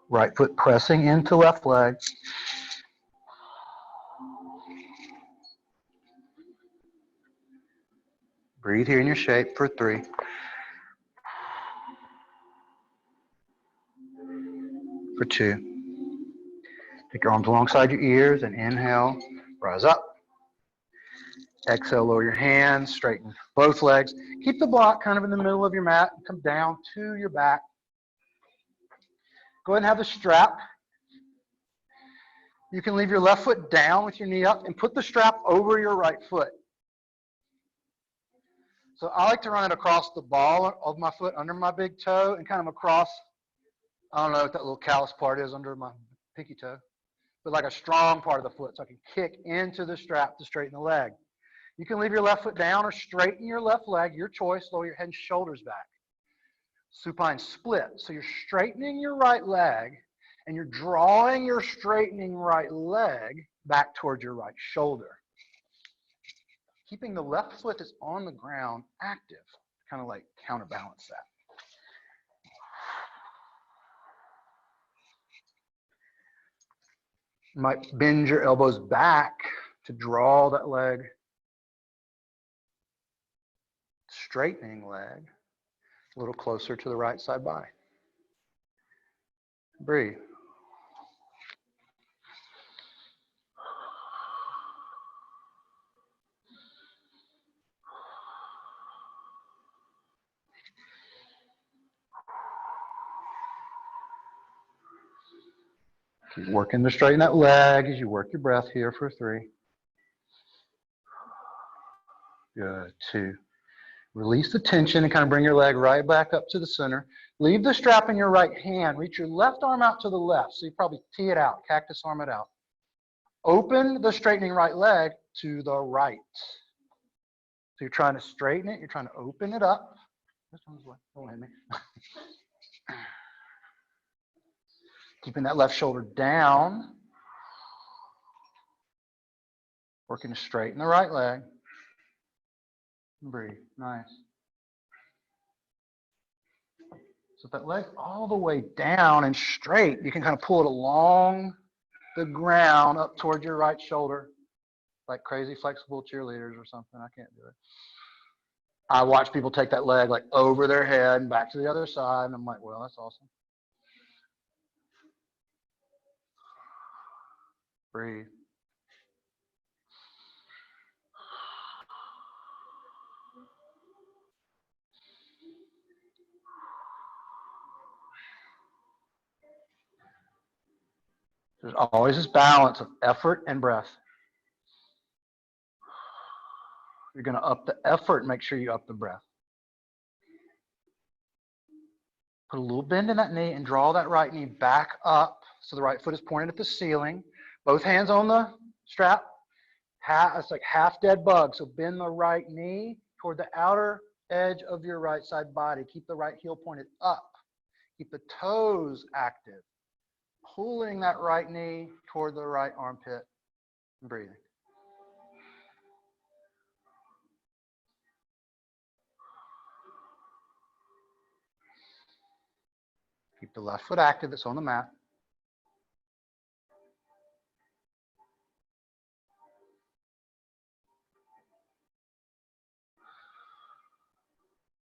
Right foot pressing into left leg. Breathe here in your shape for 3. For 2. Take your arms alongside your ears and inhale, rise up. Exhale, lower your hands, straighten both legs. Keep the block kind of in the middle of your mat and come down to your back. Go ahead and have the strap. You can leave your left foot down with your knee up and put the strap over your right foot. So I like to run it across the ball of my foot under my big toe and kind of across, I don't know what that little callus part is under my pinky toe, but like a strong part of the foot so I can kick into the strap to straighten the leg. You can leave your left foot down or straighten your left leg, your choice, lower your head and shoulders back. Supine split. So you're straightening your right leg and you're drawing your straightening right leg back towards your right shoulder. Keeping the left foot that's on the ground active, kind of like counterbalance that. You might bend your elbows back to draw that leg, straightening leg, a little closer to the right side body. Breathe. Keep working to straighten that leg as you work your breath here for 3. Good. 2. Release the tension and kind of bring your leg right back up to the center. Leave the strap in your right hand. Reach your left arm out to the left. So you probably tee it out, cactus arm it out. Open the straightening right leg to the right. So you're trying to straighten it. You're trying to open it up. This one's what? Don't hit me. Keeping that left shoulder down. Working to straighten the right leg. Breathe. Nice. So that leg all the way down and straight, you can kind of pull it along the ground up toward your right shoulder, like crazy flexible cheerleaders or something. I can't do it. I watch people take that leg like over their head and back to the other side, and I'm like, well, that's awesome. Breathe. There's always this balance of effort and breath. You're going to up the effort and make sure you up the breath. Put a little bend in that knee and draw that right knee back up so the right foot is pointed at the ceiling. Both hands on the strap. It's like half dead bug. So bend the right knee toward the outer edge of your right side body. Keep the right heel pointed up. Keep the toes active. Pulling that right knee toward the right armpit and breathing. Keep the left foot active. It's on the mat.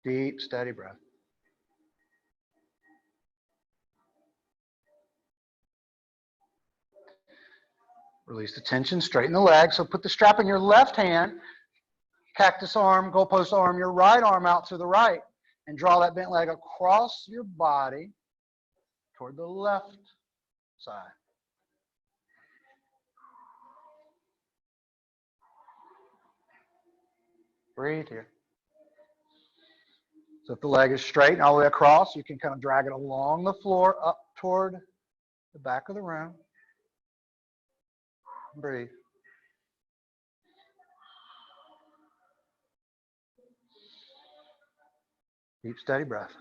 Deep, steady breath. Release the tension, straighten the leg. So put the strap in your left hand, cactus arm, goalpost arm, your right arm out to the right, and draw that bent leg across your body toward the left side. Breathe here. So if the leg is straight and all the way across, you can kind of drag it along the floor up toward the back of the room. Breathe. Deep, steady breath.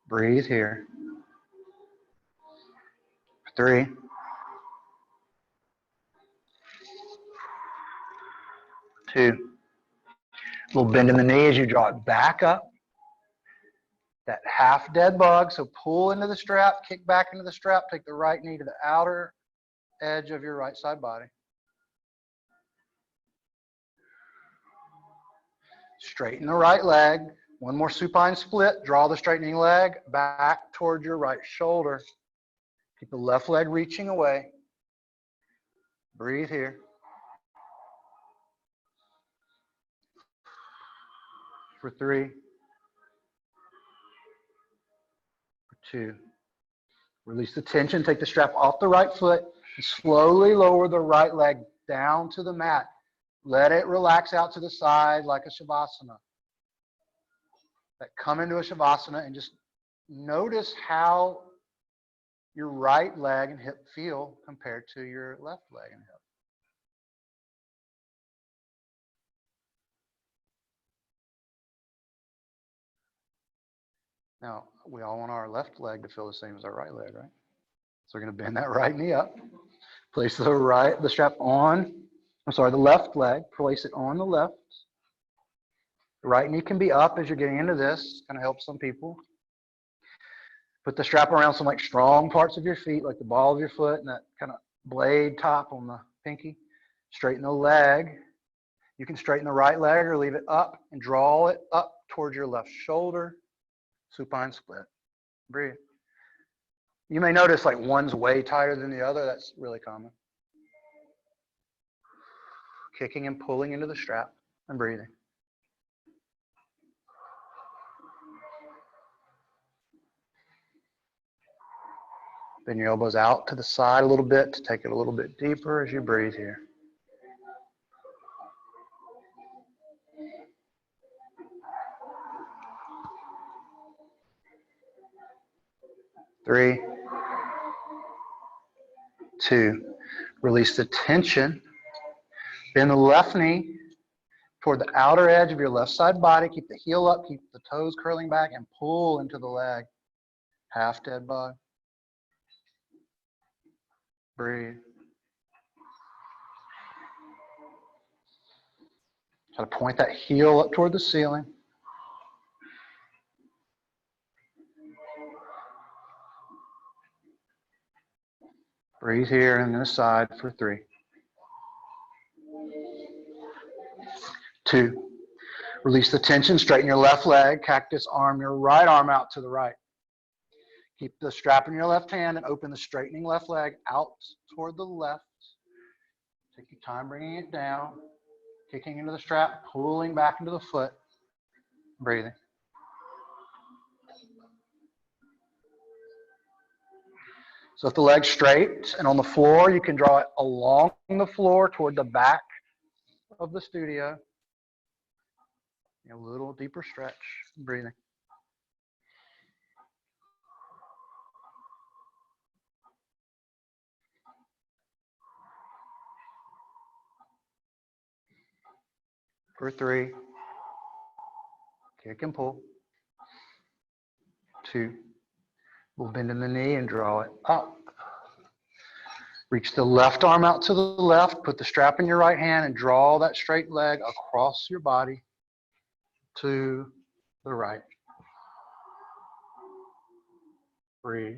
Breathe here. 3. 2. A little bend in the knee as you draw it back up. That half dead bug, so pull into the strap, kick back into the strap, take the right knee to the outer edge of your right side body. Straighten the right leg. One more supine split. Draw the straightening leg back toward your right shoulder. Keep the left leg reaching away. Breathe here. For 3. For 2. Release the tension. Take the strap off the right foot and slowly lower the right leg down to the mat. Let it relax out to the side like a shavasana. Come into a shavasana and just notice how your right leg and hip feel compared to your left leg and hip. Now, we all want our left leg to feel the same as our right leg, right? So we're going to bend that right knee up. Place the strap on, the left leg. Place it on the left. The right knee can be up as you're getting into this. Kind of helps some people. Put the strap around some like strong parts of your feet, like the ball of your foot and that kind of blade top on the pinky. Straighten the leg. You can straighten the right leg or leave it up and draw it up towards your left shoulder. Supine split. Breathe. You may notice like one's way tighter than the other. That's really common. Kicking and pulling into the strap and breathing. Bend your elbows out to the side a little bit to take it a little bit deeper as you breathe here. Three, two, release the tension. Bend the left knee toward the outer edge of your left side body. Keep the heel up, keep the toes curling back, and pull into the leg. Half dead bug. Breathe. Try to point that heel up toward the ceiling. Breathe here and then aside for 3. 2. Release the tension, straighten your left leg, cactus arm your right arm out to the right. Keep the strap in your left hand and open the straightening left leg out toward the left. Take your time bringing it down, kicking into the strap, pulling back into the foot, breathing. So if the leg's straight and on the floor, you can draw it along the floor toward the back of the studio. A little deeper stretch, breathing. For 3, kick and pull. 2, we'll bend in the knee and draw it up. Reach the left arm out to the left, put the strap in your right hand and draw that straight leg across your body to the right. Breathe.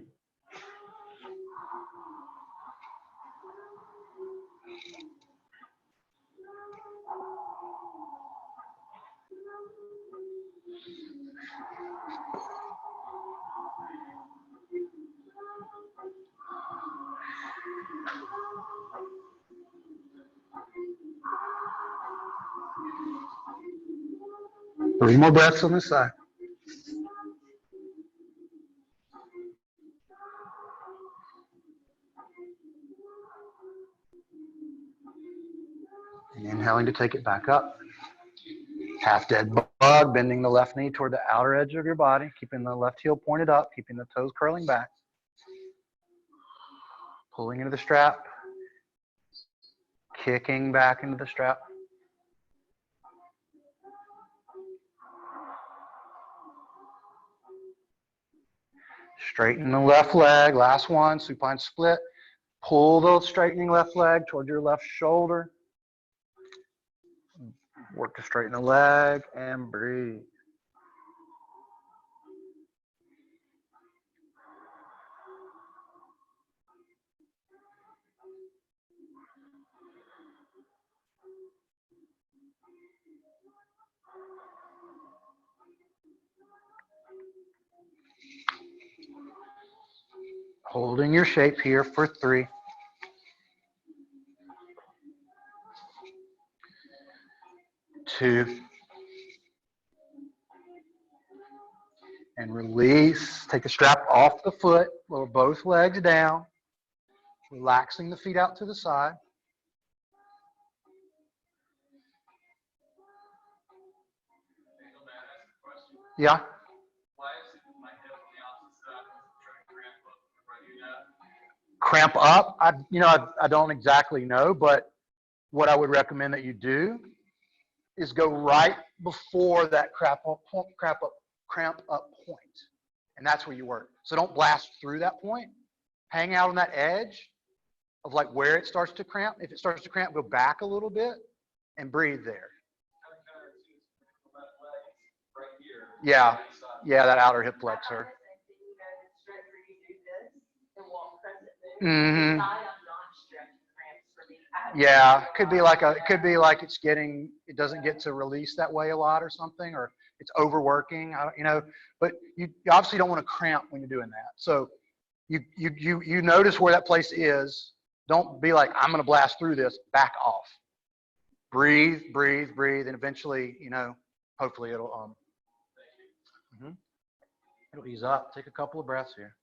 Three more breaths on this side. And inhaling to take it back up. Half dead bug, bending the left knee toward the outer edge of your body, keeping the left heel pointed up, keeping the toes curling back. Pulling into the strap, kicking back into the strap. Straighten the left leg, last one, supine split. Pull the straightening left leg toward your left shoulder. Work to straighten the leg and breathe. Holding your shape here for 3. 2. And release. Take the strap off the foot, lower both legs down, relaxing the feet out to the side. Yeah? Cramp up? I don't exactly know, but what I would recommend that you do is go right before that cramp up point. And that's where you work. So don't blast through that point. Hang out on that edge of like where it starts to cramp. If it starts to cramp, go back a little bit and breathe there. Yeah, that outer hip flexor. Mm-hmm. Yeah, it could be like it doesn't get to release that way a lot or something, or it's overworking. But you obviously don't want to cramp when you're doing that. So you notice where that place is. Don't be like, I'm going to blast through this. Back off. Breathe, breathe, breathe, and eventually, hopefully it'll it'll ease up. Take a couple of breaths here.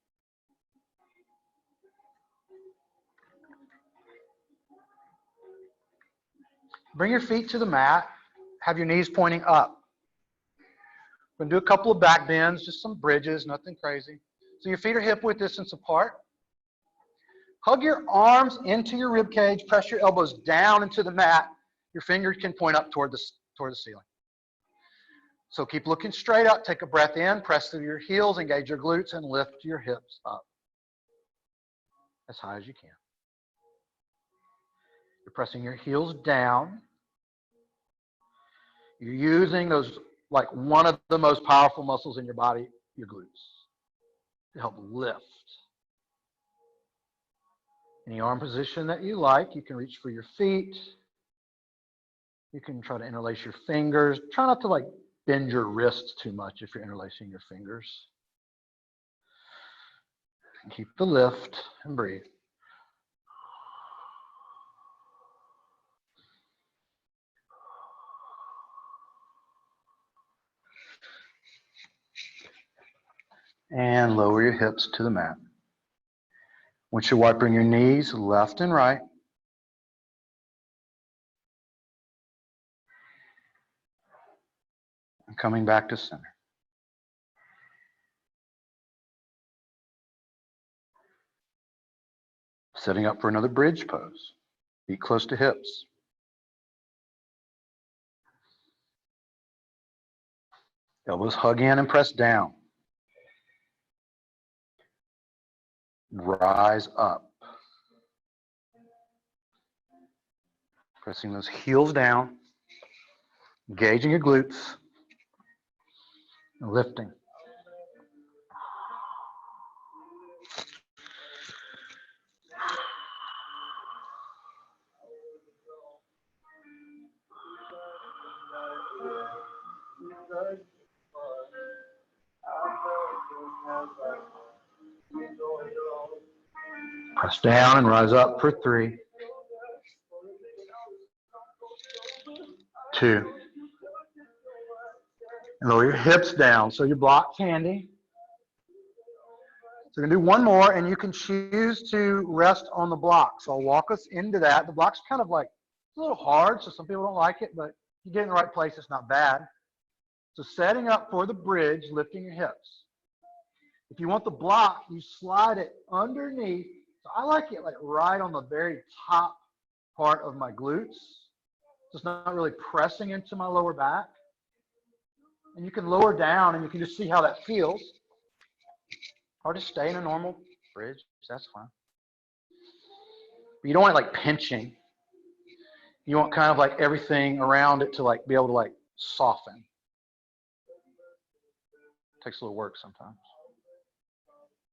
Bring your feet to the mat. Have your knees pointing up. We're going to do a couple of back bends, just some bridges, nothing crazy. So your feet are hip width distance apart. Hug your arms into your rib cage. Press your elbows down into the mat. Your fingers can point up toward the ceiling. So keep looking straight up. Take a breath in. Press through your heels. Engage your glutes and lift your hips up as high as you can. You're pressing your heels down. You're using those, like one of the most powerful muscles in your body, your glutes, to help lift. Any arm position that you like, you can reach for your feet. You can try to interlace your fingers. Try not to like bend your wrists too much if you're interlacing your fingers. Keep the lift and breathe. And lower your hips to the mat. Once you're wiping your knees left and right, and coming back to center. Setting up for another bridge pose. Feet close to hips. Elbows hug in and press down. Rise up. Pressing those heels down. Engaging your glutes. And lifting. Press down and rise up for 3, 2. And lower your hips down. So your block's handy. So we're going to do one more, and you can choose to rest on the block. So I'll walk us into that. The block's kind of like a little hard, so some people don't like it, but if you get in the right place, it's not bad. So setting up for the bridge, lifting your hips. If you want the block, you slide it underneath. So I like it like right on the very top part of my glutes. Just not really pressing into my lower back. And you can lower down and you can just see how that feels. Or just stay in a normal bridge, that's fine. But you don't want it like pinching. You want kind of like everything around it to like be able to like soften. It takes a little work sometimes.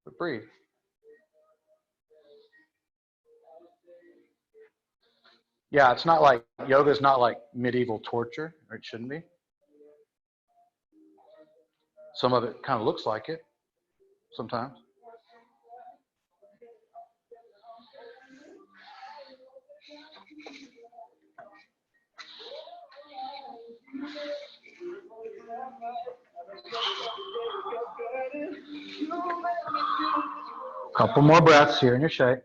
But breathe. Yeah, it's not like, yoga is not like medieval torture, or it shouldn't be. Some of it kind of looks like it sometimes. Couple more breaths here in your shape.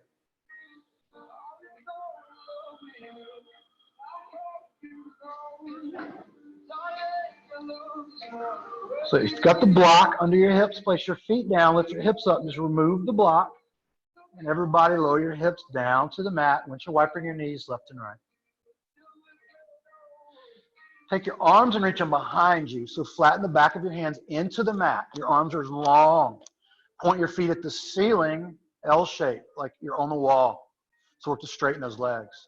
So you've got the block under your hips. Place your feet down. Lift your hips up. Just remove the block. And everybody lower your hips down to the mat. Once you're wiping your knees left and right. Take your arms and reach them behind you. So flatten the back of your hands into the mat. Your arms are long. Point your feet at the ceiling, L shape, like you're on the wall. So work to straighten those legs.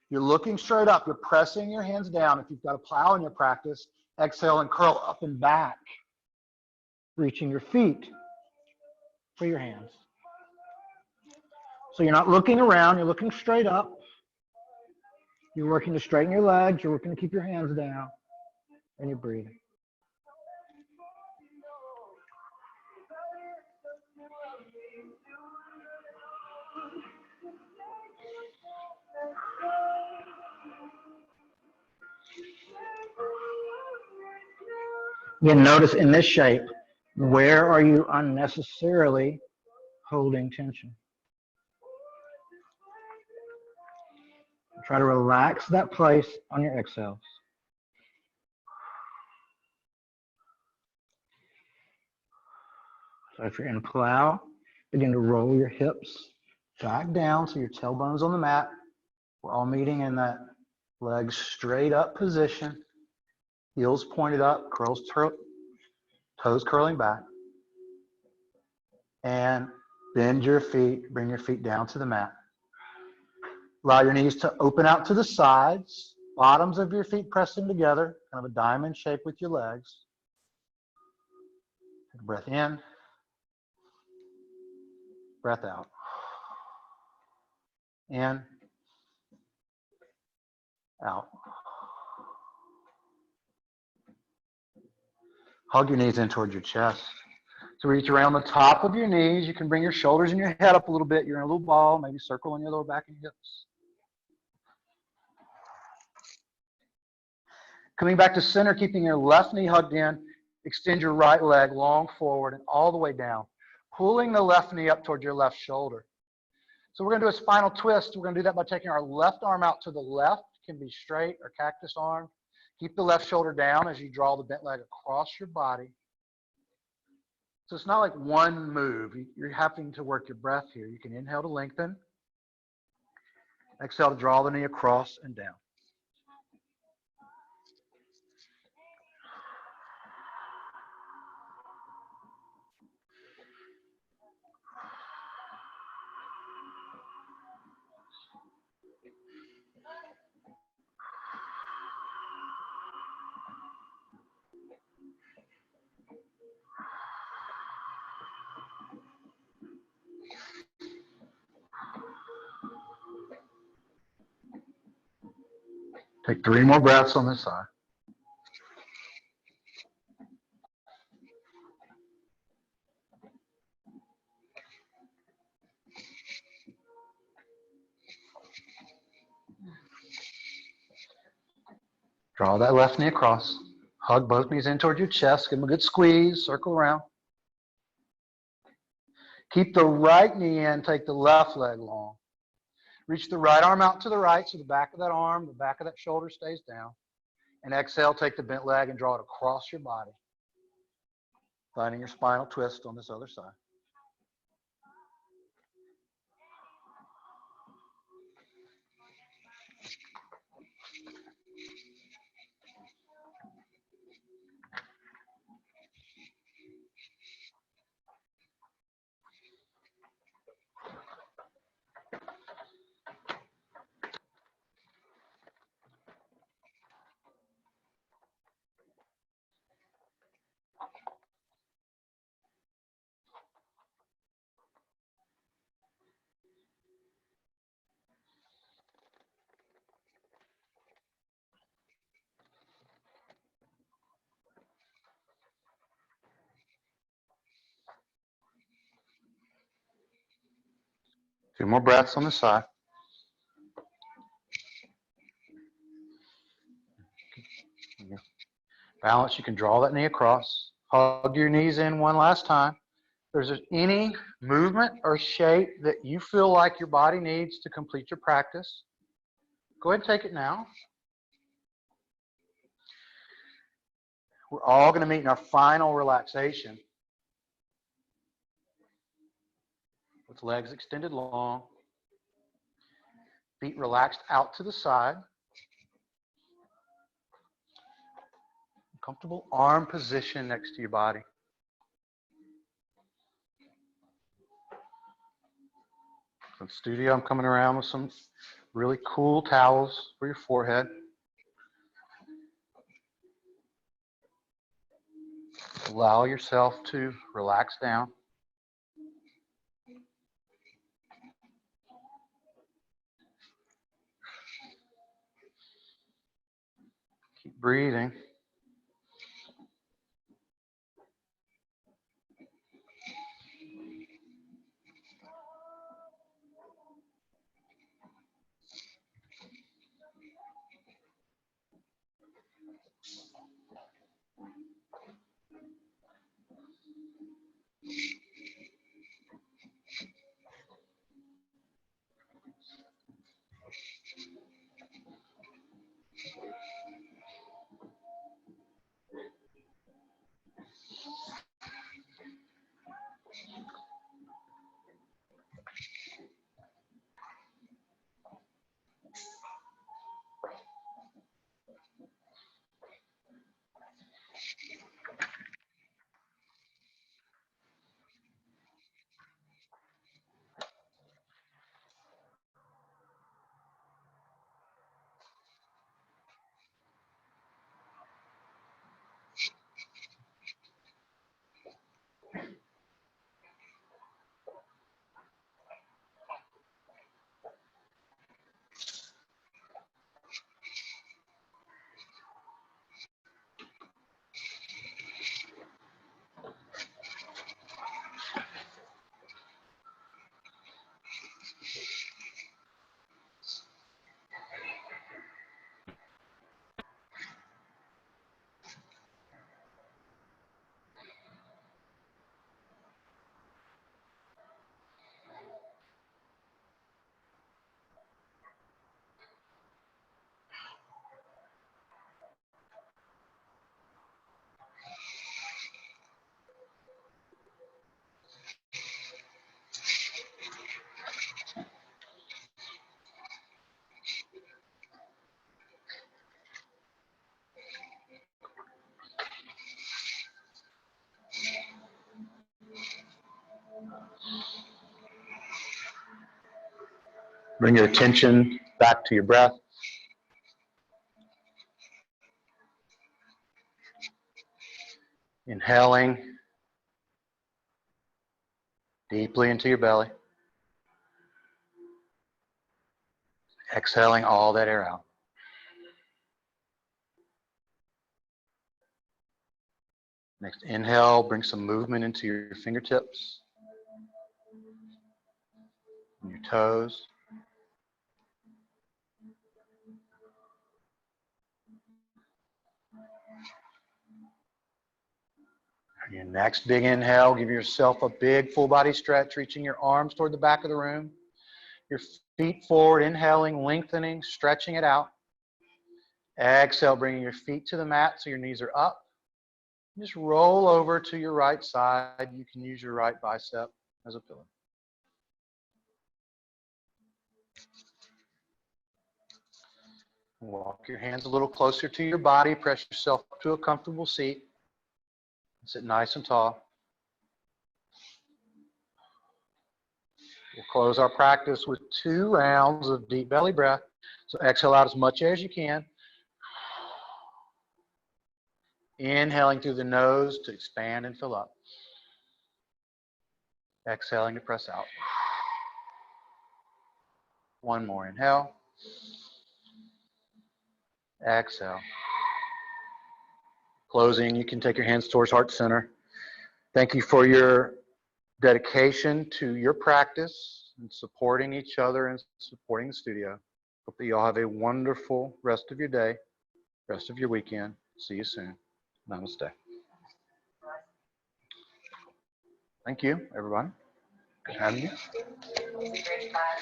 You're looking straight up. You're pressing your hands down. If you've got a plow in your practice, exhale and curl up and back. Reaching your feet for your hands. So you're not looking around. You're looking straight up. You're working to straighten your legs. You're working to keep your hands down. And you're breathing. Again, notice in this shape, where are you unnecessarily holding tension? Try to relax that place on your exhales. So if you're in plow, begin to roll your hips back down so your tailbone's on the mat. We're all meeting in that legs straight up position. Heels pointed up, toes curling back. And bend your feet, bring your feet down to the mat. Allow your knees to open out to the sides, bottoms of your feet pressing together, kind of a diamond shape with your legs. Take a breath in, breath out. In, out. Hug your knees in towards your chest. So reach around the top of your knees. You can bring your shoulders and your head up a little bit. You're in a little ball, maybe circle on your lower back and hips. Coming back to center, keeping your left knee hugged in. Extend your right leg long forward and all the way down. Pulling the left knee up towards your left shoulder. So we're going to do a spinal twist. We're going to do that by taking our left arm out to the left. It can be straight or cactus arm. Keep the left shoulder down as you draw the bent leg across your body. So it's not like one move. You're having to work your breath here. You can inhale to lengthen. Exhale to draw the knee across and down. Take 3 more breaths on this side. Draw that left knee across. Hug both knees in towards your chest. Give them a good squeeze. Circle around. Keep the right knee in. Take the left leg long. Reach the right arm out to the right so the back of that arm, the back of that shoulder stays down. And exhale, take the bent leg and draw it across your body. Finding your spinal twist on this other side. Two more breaths on the side. Balance, you can draw that knee across. Hug your knees in one last time. If there's any movement or shape that you feel like your body needs to complete your practice, go ahead and take it now. We're all going to meet in our final relaxation with legs extended long, feet relaxed out to the side. Comfortable arm position next to your body. In the studio, I'm coming around with some really cool towels for your forehead. Allow yourself to relax down. Keep breathing. Bring your attention back to your breath. Inhaling deeply into your belly. Exhaling all that air out. Next inhale, bring some movement into your fingertips and your toes. On your next big inhale, give yourself a big full body stretch, reaching your arms toward the back of the room. Your feet forward, inhaling, lengthening, stretching it out. Exhale, bringing your feet to the mat so your knees are up. Just roll over to your right side. You can use your right bicep as a pillow. Walk your hands a little closer to your body. Press yourself up to a comfortable seat. Sit nice and tall. We'll close our practice with 2 rounds of deep belly breath. So exhale out as much air as you can. Inhaling through the nose to expand and fill up. Exhaling to press out. One more inhale. Exhale. Closing, you can take your hands towards heart center. Thank you for your dedication to your practice and supporting each other and supporting the studio. Hope that you all have a wonderful rest of your day, rest of your weekend. See you soon. Namaste. Thank you, everyone. Good having you. Great class.